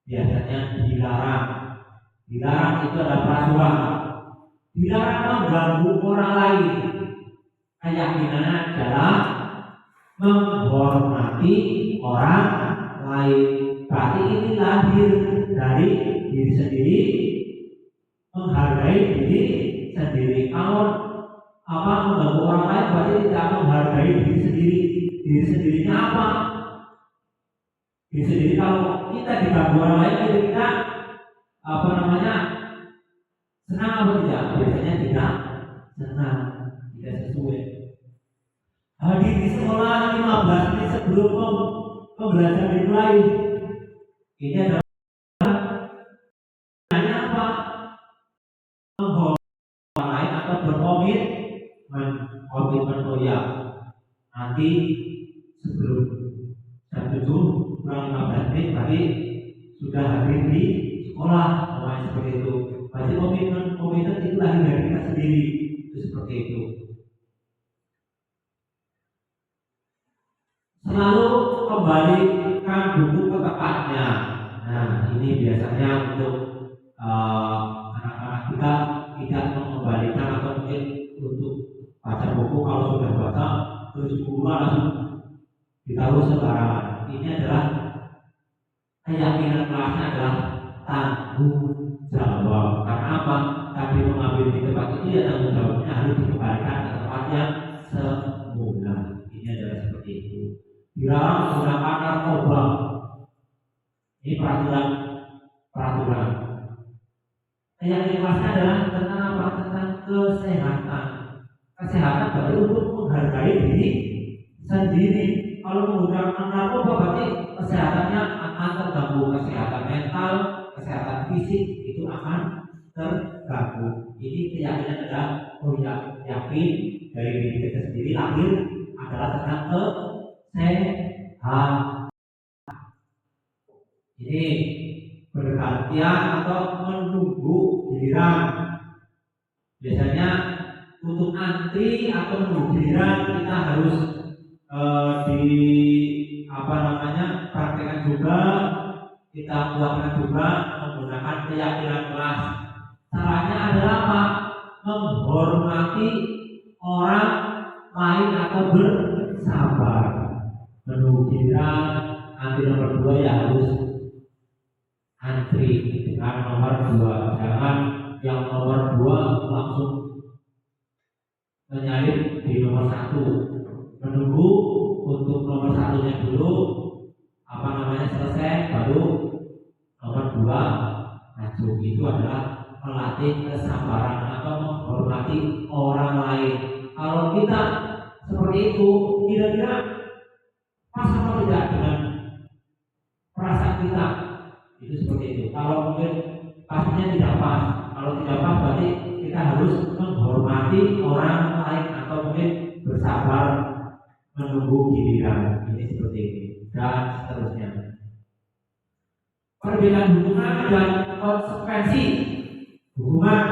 biasanya dilarang. Dilarang itu adalah peraturan. Dilarang mengganggu orang lain. Keyakinannya adalah menghormati orang lain. Berarti ini lahir dari diri sendiri, menghargai diri sendiri. Kalau mengganggu orang lain berarti tidak menghargai diri sendiri. Diri sendirinya apa? Diri sendiri kalau kita diganggu orang lain, kita senang atau tidak? Biasanya tidak senang, tidak sesuai. Hadir di sekolah 15 menit sebelum pembelajaran dimulai. Ini adalah apa? Menghormati orang lain atau berkomitmen nanti sebelum jam 7 kurang 15 menit berarti sudah hadir di sekolah, namanya seperti itu. Berarti komitmen itu lahir dari kita sendiri, itu seperti itu. Selalu kembalikan buku ke tempatnya. Nah, ini biasanya untuk anak-anak kita tidak mengembalikan atau mungkin untuk baca buku, kalau sudah baca terus guru langsung ditaruh sembarangan. Ini adalah keyakinan kelasnya adalah tanggung jawab. Karena apa? Tadi mengambil di tempat itu ya tanggung jawabnya harus dikembalikan ke tempat yang semula. Ini adalah seperti itu. Dilarang menggunakan narkoba. Ini peraturan. Keyakinan kelasnya adalah tentang apa? Tentang kesehatan. Kesehatan berarti untuk menghargai diri sendiri. Kalau menggunakan narkoba berarti kesehatannya akan terganggu. Kesehatan mental, kesehatan fisik itu akan terganggu. Ini keyakinan adalah yakin dari diri kita sendiri lahir adalah tentang kesehatan. Ini bergantian atau menunggu giliran. Biasanya untuk antri atau menunggu giliran kita harus praktekkan juga, kita buatkan juga menggunakan keyakinan kelas. Caranya adalah apa? Menghormati orang lain atau bersabar. Menunggu giliran, antri nomor 2 ya harus antri dengan nomor 2. Jangan yang nomor 2 langsung menyalip di nomor 1. Menunggu untuk nomor 1-nya dulu selesai, baru nomor 2 maju. Itu adalah melatih kesabaran atau menghormati orang lain. Kalau kita seperti itu, kira-kira pas atau tidak dengan perasaan kita? Itu seperti itu. Kalau mungkin pastinya tidak pas. Kalau tidak pas berarti kita harus menghormati orang lain atau mungkin bersabar menunggu giliran. Ini seperti ini dan seterusnya. Perbedaan hubungan dan konsekuensi hukuman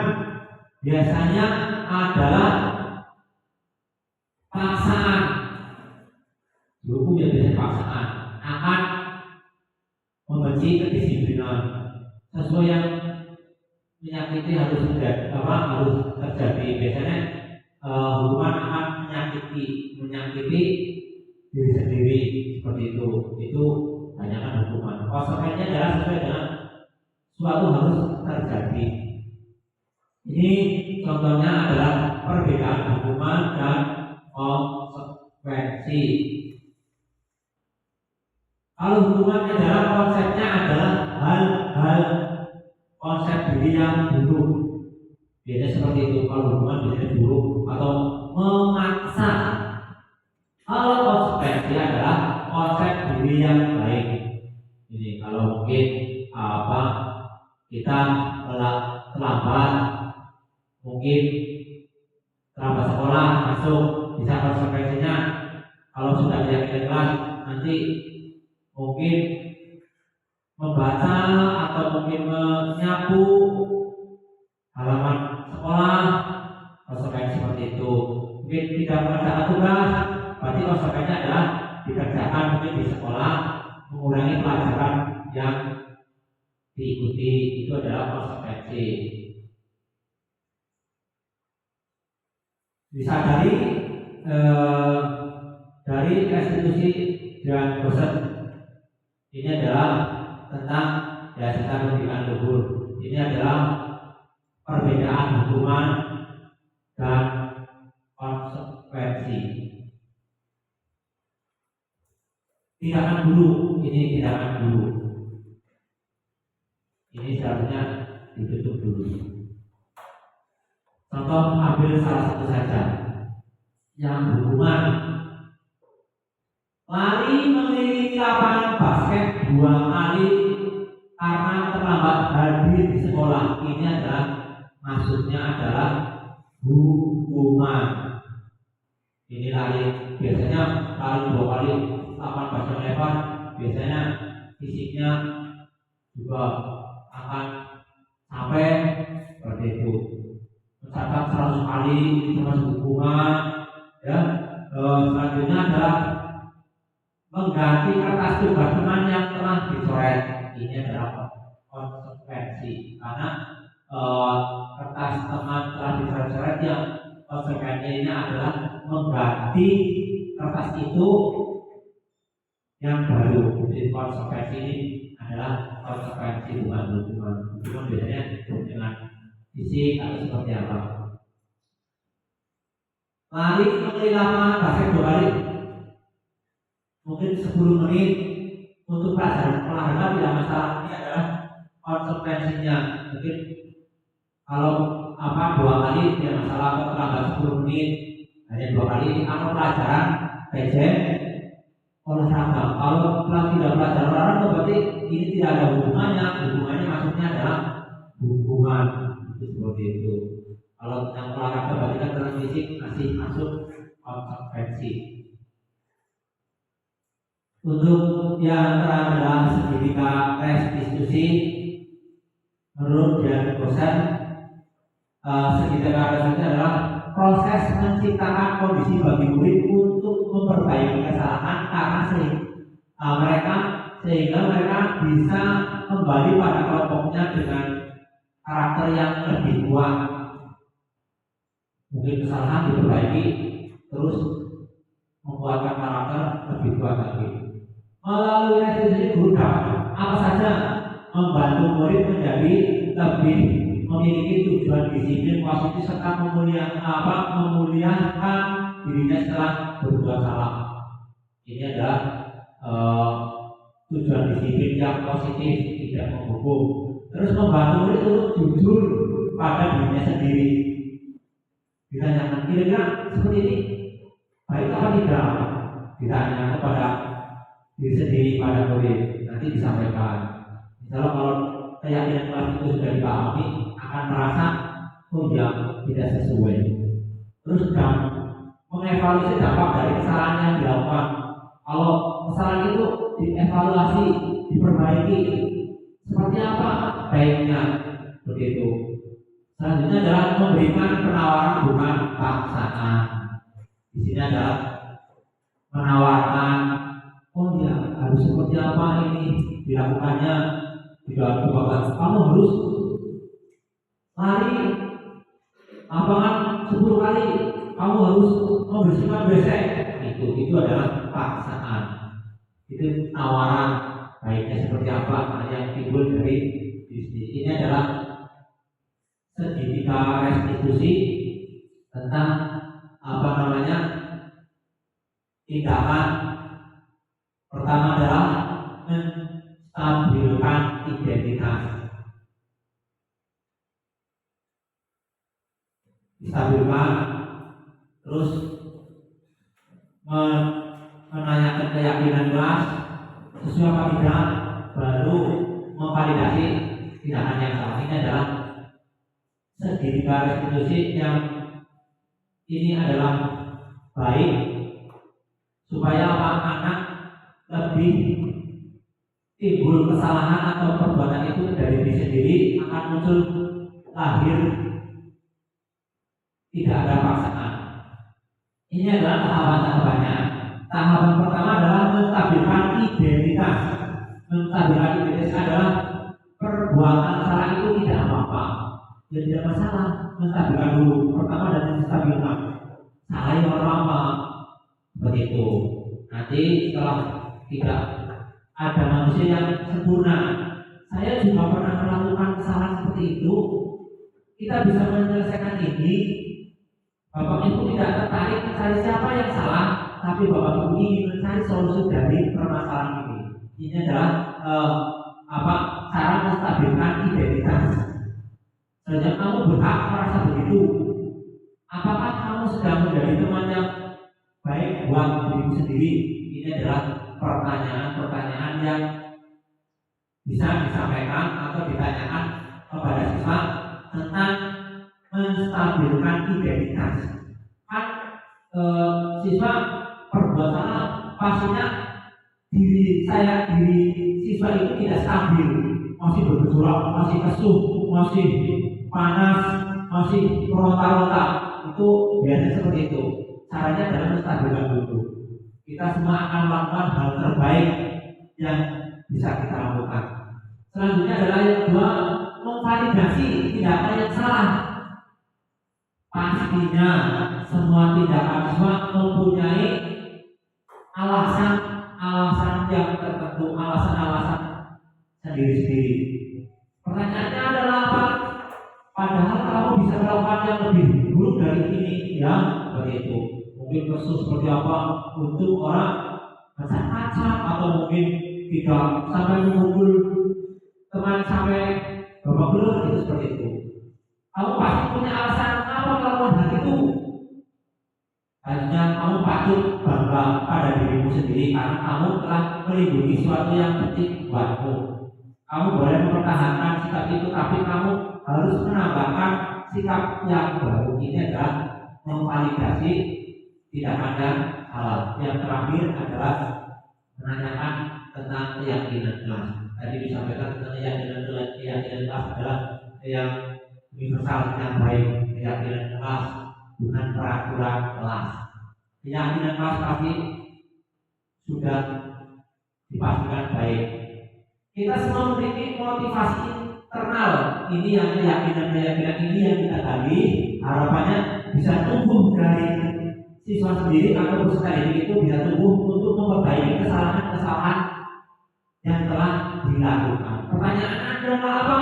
biasanya adalah paksaan. Hukum yang biasanya paksaan akan membenci kedisiplinan. Sesuatu yang menyakiti harus terjadi. Biasanya hukuman akan menyakiti diri sendiri seperti itu. Itu banyakkan hukuman. Konsekuensinya adalah sesuai dengan suatu harus terjadi. Ini contohnya adalah perbedaan hukuman dan konsekuensi. Kalau hukuman adalah konsepnya adalah hal-hal konsep diri yang buruk. Biasanya seperti itu. Kalau hukuman biasanya buruk atau memaksa. Kalau konsekuensi adalah konsep diri yang baik. Ini kalau mungkin kita terlambat, mungkin terlambat sekolah masuk, bisa konsekuensinya kalau sudah tidak kelas nanti mungkin membaca atau mungkin menyapu halaman sekolah, konsekuensi seperti itu. Mungkin tidak mengerjakan tugas, berarti konsekuensinya adalah dikerjakan mungkin di sekolah, mengurangi pelajaran yang diikuti. Itu adalah konsekuensi. Bisa dari restitusi dan dosen. Ini adalah tentang dasar pendidikan luhur. Ini adalah perbedaan hukuman dan konsekuensi. Tindakan dulu, ini tindakan dulu. Ini seharusnya ditutup dulu. Contoh ambil salah satu saja, yang hukuman lari mengelilingi lapangan basket 2 kali karena terlambat hadir di sekolah. Ini adalah maksudnya adalah hukuman. Ini lari biasanya lari 2 kali lapangan basket lebar, biasanya fisiknya juga akan sampai seperti itu. Mencatat 100 kali itu termasuk hukuman. Ya, selanjutnya adalah mengganti kertas tugas teman yang telah dicoret. Ini adalah konsekuensi karena kertas teman telah dicoret-coret, yang konsekuensinya adalah mengganti kertas itu yang baru. Jadi konsekuensi ini adalah konsekuensi bukan hukuman. Hukuman biasanya dengan fisik atau seperti apa. Lari mengelilingi lapangan basket 2 kali, mungkin 10 menit untuk pelajaran olahraga tidak masalah. Ini adalah konsekuensinya. Mungkin kalau 2 kali tidak masalah, kalau terlambat 10 menit hanya 2 kali. Atau pelajaran PJ olahraga, kalau tidak pelajaran olahraga berarti ini tidak ada hubungannya. Hubungannya maksudnya adalah hubungan seperti itu. Kalau yang olahraga berarti kan dalam fisik masih masuk konsekuensi. Untuk yang terakhir adalah segitiga restitusi. Menurut Dian Dosen, segitiga restitusi adalah proses menciptakan kondisi bagi murid untuk memperbaiki kesalahan karena sehingga mereka bisa kembali pada kelompoknya dengan karakter yang lebih kuat. Mungkin kesalahan diperbaiki terus membuatkan karakter lebih kuat lagi. Melalui restitusi guru dapat apa saja membantu murid menjadi lebih memiliki tujuan disiplin positif serta memuliakan dirinya setelah berbuat salah. Ini adalah tujuan disiplin yang positif, tidak menghukum. Terus membantu murid untuk jujur pada dirinya sendiri. Ditanyakan kira-kira seperti ini baik apa tidak? Tidak hanya kepada diri sendiri, pada murid, nanti disampaikan. Misalnya kalau keyakinan kelas itu sudah dipahami, akan merasa ya tidak sesuai. Terus mengevaluasi dampak dari kesalahan yang dilakukan. Kalau kesalahan itu dievaluasi, diperbaiki, seperti apa baiknya begitu. Selanjutnya adalah memberikan penawaran bukan paksaan. Di sini adalah menawarkan, oh ya harus seperti apa ini dilakukannya. Tidak berkata, kamu harus lari lapangan 10 kali, kamu harus membersihkan WC. Itu adalah paksaan. Itu tawaran baiknya seperti apa yang timbul dari bisnis. Ini adalah segitiga restitusi tentang tindakan. Pertama adalah menstabilkan identitas. Distabilkan, terus menanyakan keyakinan kelas sesuai apa tidak, baru memvalidasi tindakan yang salah. Ini adalah segitiga restitusi yang ini adalah baik supaya anak lebih timbul kesalahan atau perbuatan itu dari diri sendiri, akan muncul lahir tidak ada paksaan. Ini adalah tahapan-tahapannya. Tahapan pertama adalah menstabilkan identitas. Menstabilkan identitas adalah perbuatan salah itu tidak apa-apa, jadi tidak masalah. Menstabilkan dulu. Pertama dan menstabilkan. Salah yang apa? Begitu. Nanti setelah tidak ada manusia yang sempurna, saya juga pernah melakukan kesalahan seperti itu. Kita bisa menyelesaikan ini. Bapak Ibu tidak tertarik mencari siapa yang salah, tapi Bapak Ibu ingin mencari solusi dari permasalahan ini. Ini adalah cara menstabilkan identitas. Sejak kamu berhak merasa begitu. Apakah kamu sedang menjadi teman yang baik buat dirimu sendiri? Ini adalah pertanyaan-pertanyaan yang bisa disampaikan atau ditanyakan kepada siswa tentang menstabilkan identitas. Kan siswa perbuatan salah, pastinya diri siswa itu tidak stabil, masih bergejolak, masih kesuh, masih panas, masih ronta-ronta. Itu biasanya seperti itu. Caranya adalah menstabilkan dulu. Kita semua akan melakukan hal terbaik yang bisa kita lakukan. Selanjutnya adalah yang kedua, memvalidasi tindakan yang salah. Pastinya semua tindakan siswa mempunyai alasan yang tertentu, alasan sendiri-sendiri. Pertanyaannya adalah apa? Padahal kamu bisa melakukan yang lebih buruk dari ini, ya begitu. Mungkin kasus seperti apa untuk orang mecat kaca, atau mungkin tidak sampai memukul teman sampai babak belur, itu seperti itu. Kamu pasti punya alasan kenapa melakukan hal itu. Hanya kamu patut bangga pada dirimu sendiri karena kamu telah melindungi sesuatu yang penting buatmu. Kamu boleh mempertahankan sikap itu, tapi kamu harus menambahkan sikap yang baru. Ini adalah memvalidasi tindakan yang salah. Yang terakhir adalah menanyakan tentang keyakinan kelas. Tadi disampaikan tentang keyakinan kelas adalah yang universal, yang baik. Keyakinan kelas bukan peraturan kelas. Keyakinan kelas pasti sudah dipastikan baik. Kita semua memiliki motivasi internal. Ini yang keyakinan ini yang kita gali. Harapannya bisa tumbuh dari siswa sendiri atau peserta didik itu bisa tumbuh untuk memperbaiki kesalahan-kesalahan yang telah dilakukan. Pertanyaan adalah apa?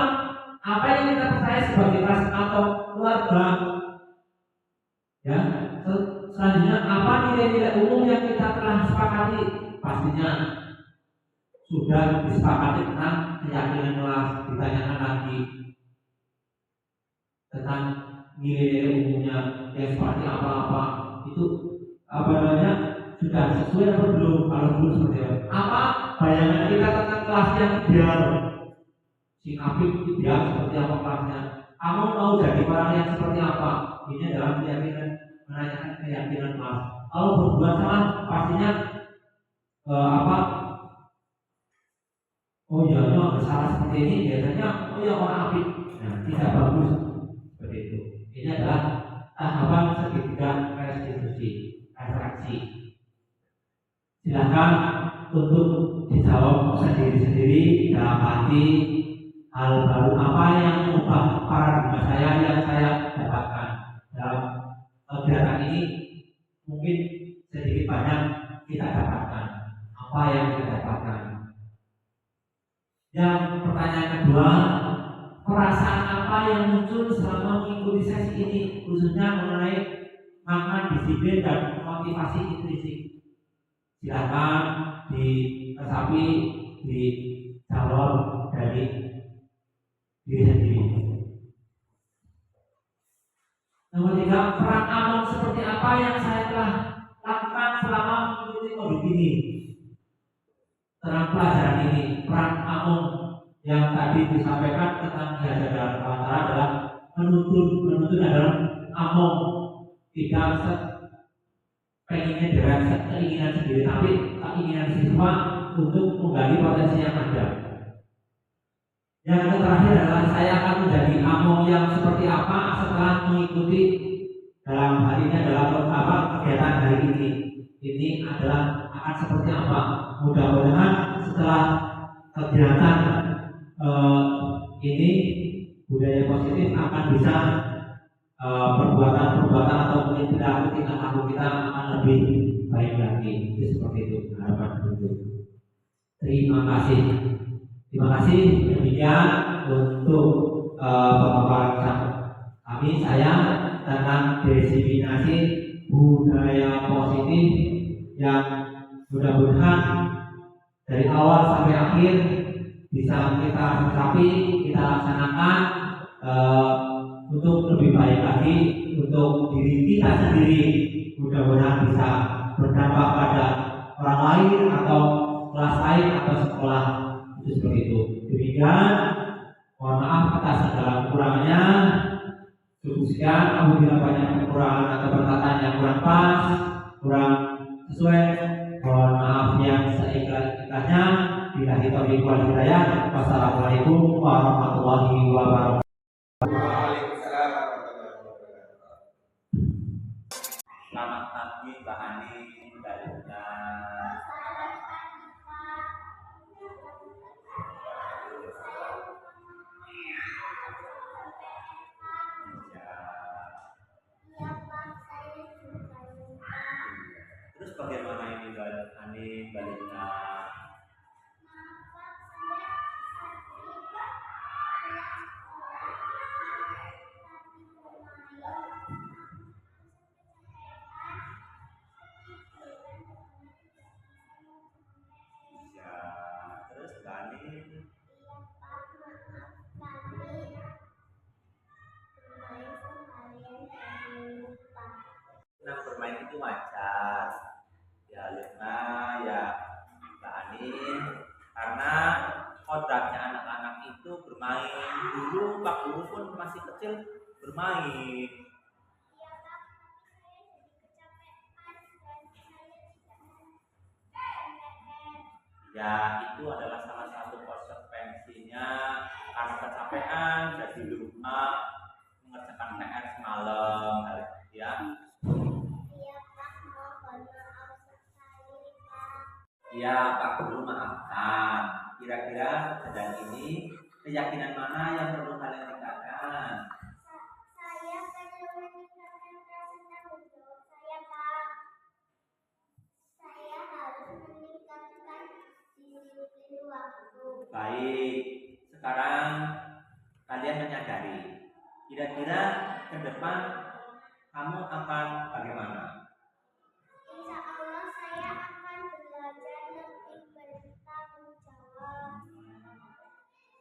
Apa yang kita percaya sebagai kelas atau keluarga? Ya, selanjutnya apa nilai-nilai umum yang kita telah sepakati? Pastinya sudah disepakati tentang keyakinan kelas. Ditanyakan lagi tentang nilai-nilai umumnya yang seperti apa itu sudah sesuai atau belum? Kalau belum seperti apa bayangan kita tentang kelas yang ideal? Si Afif ideal seperti apa kelasnya? Kamu mau jadi orang yang seperti apa? Ini adalah keyakinan, menanyakan keyakinan kelas. Kalau berbuat salah pastinya oh ya, no, bersalah seperti ini biasanya, oh ya orang apik. Nah, tidak bagus seperti itu. Ini adalah tahapan segitiga restitusi, refleksi. Silakan untuk dijawab sendiri-sendiri dalam hati, hal baru apa yang mengubah paradigma saya yang saya dapatkan dalam kegiatan ini. Mungkin sedikit banyak kita dapatkan apa yang kita dapatkan. Yang pertanyaan kedua, perasaan apa yang muncul selama mengikuti sesi ini, khususnya mengenai makna disiplin dan motivasi intrinsik. Silakan diresapi, dijawab dari diri sendiri. Nomor 3, peran Amon seperti apa yang saya telah lakukan selama mengikuti modul ini. Terang pelajaran ini, peran Amon yang tadi disampaikan tentang belajar dalam antara adalah menuntun adalah Amon tidak pengennya dengan keinginan sendiri, tapi keinginan siswa untuk menggali potensi yang ada. Yang terakhir adalah saya akan menjadi among yang seperti apa setelah mengikuti dalam hal ini adalah kegiatan hari ini. Ini adalah akan seperti apa? Mudah-mudahan setelah kegiatan ini budaya positif akan bisa perbuatan atau mungkin perilaku kita akan lebih baik lagi. Itu seperti itu harapan itu. Terima kasih. Terima kasih demikian untuk pemaparan kami saya tentang diseminasi budaya positif yang mudah-mudahan dari awal sampai akhir bisa kita resapi, kita laksanakan untuk lebih baik lagi untuk diri kita sendiri. Mudah-mudahan bisa berdampak pada orang lain atau kelas lain atau sekolah. Itu seperti itu. Demikian, mohon maaf atas segala kekurangannya. Cukup sekian. Apabila banyak kekurangan atau perkataan yang kurang pas, kurang sesuai, mohon maaf yang seikhlas-ikhlasnya. Billahi taufiq wal hidayah. Wassalamualaikum warahmatullahi wabarakatuh. Waalaikumsalam warahmatullahi wabarakatuh. Selamat pagi Mbak Ani dan terus bagaimana ini Mbak Ani, Mbak Lina? Terus Mbak Ani? Nah, bermain itu wajar ya Lina, ya Mbak Ani, karena kodratnya anak-anak itu bermain. Dulu Pak Guru pun masih kecil bermain. Ya, itu adalah salah satu konsekuensinya karena kecapean jadi lupa mengerjakan PR semalam, ya. Ya, Pak Guru maafkan. Kira-kira kejadian ini keyakinan mana yang perlu kalian tingkatkan? Saya perlu meningkatkan rasa tanggung jawab saya, Pak. Saya harus meningkatkan disiplin waktu. Baik, sekarang kalian menyadari kira-kira ke depan kamu akan bagaimana? Insya Allah saya akan belajar lebih bertanggung jawab.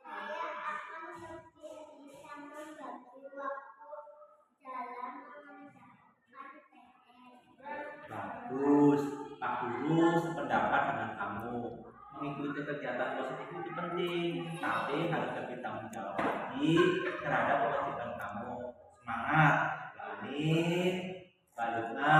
Saya akan lebih bisa membagi waktu dalam mengerjakan PR. Bagus, Pak Guru sependapat dengan kamu. Mengikuti kegiatan positif itu penting, tapi harus lebih tanggung jawab lagi terhadap kewajiban kamu. Semangat, Mbak Ani, Mbak Lutna,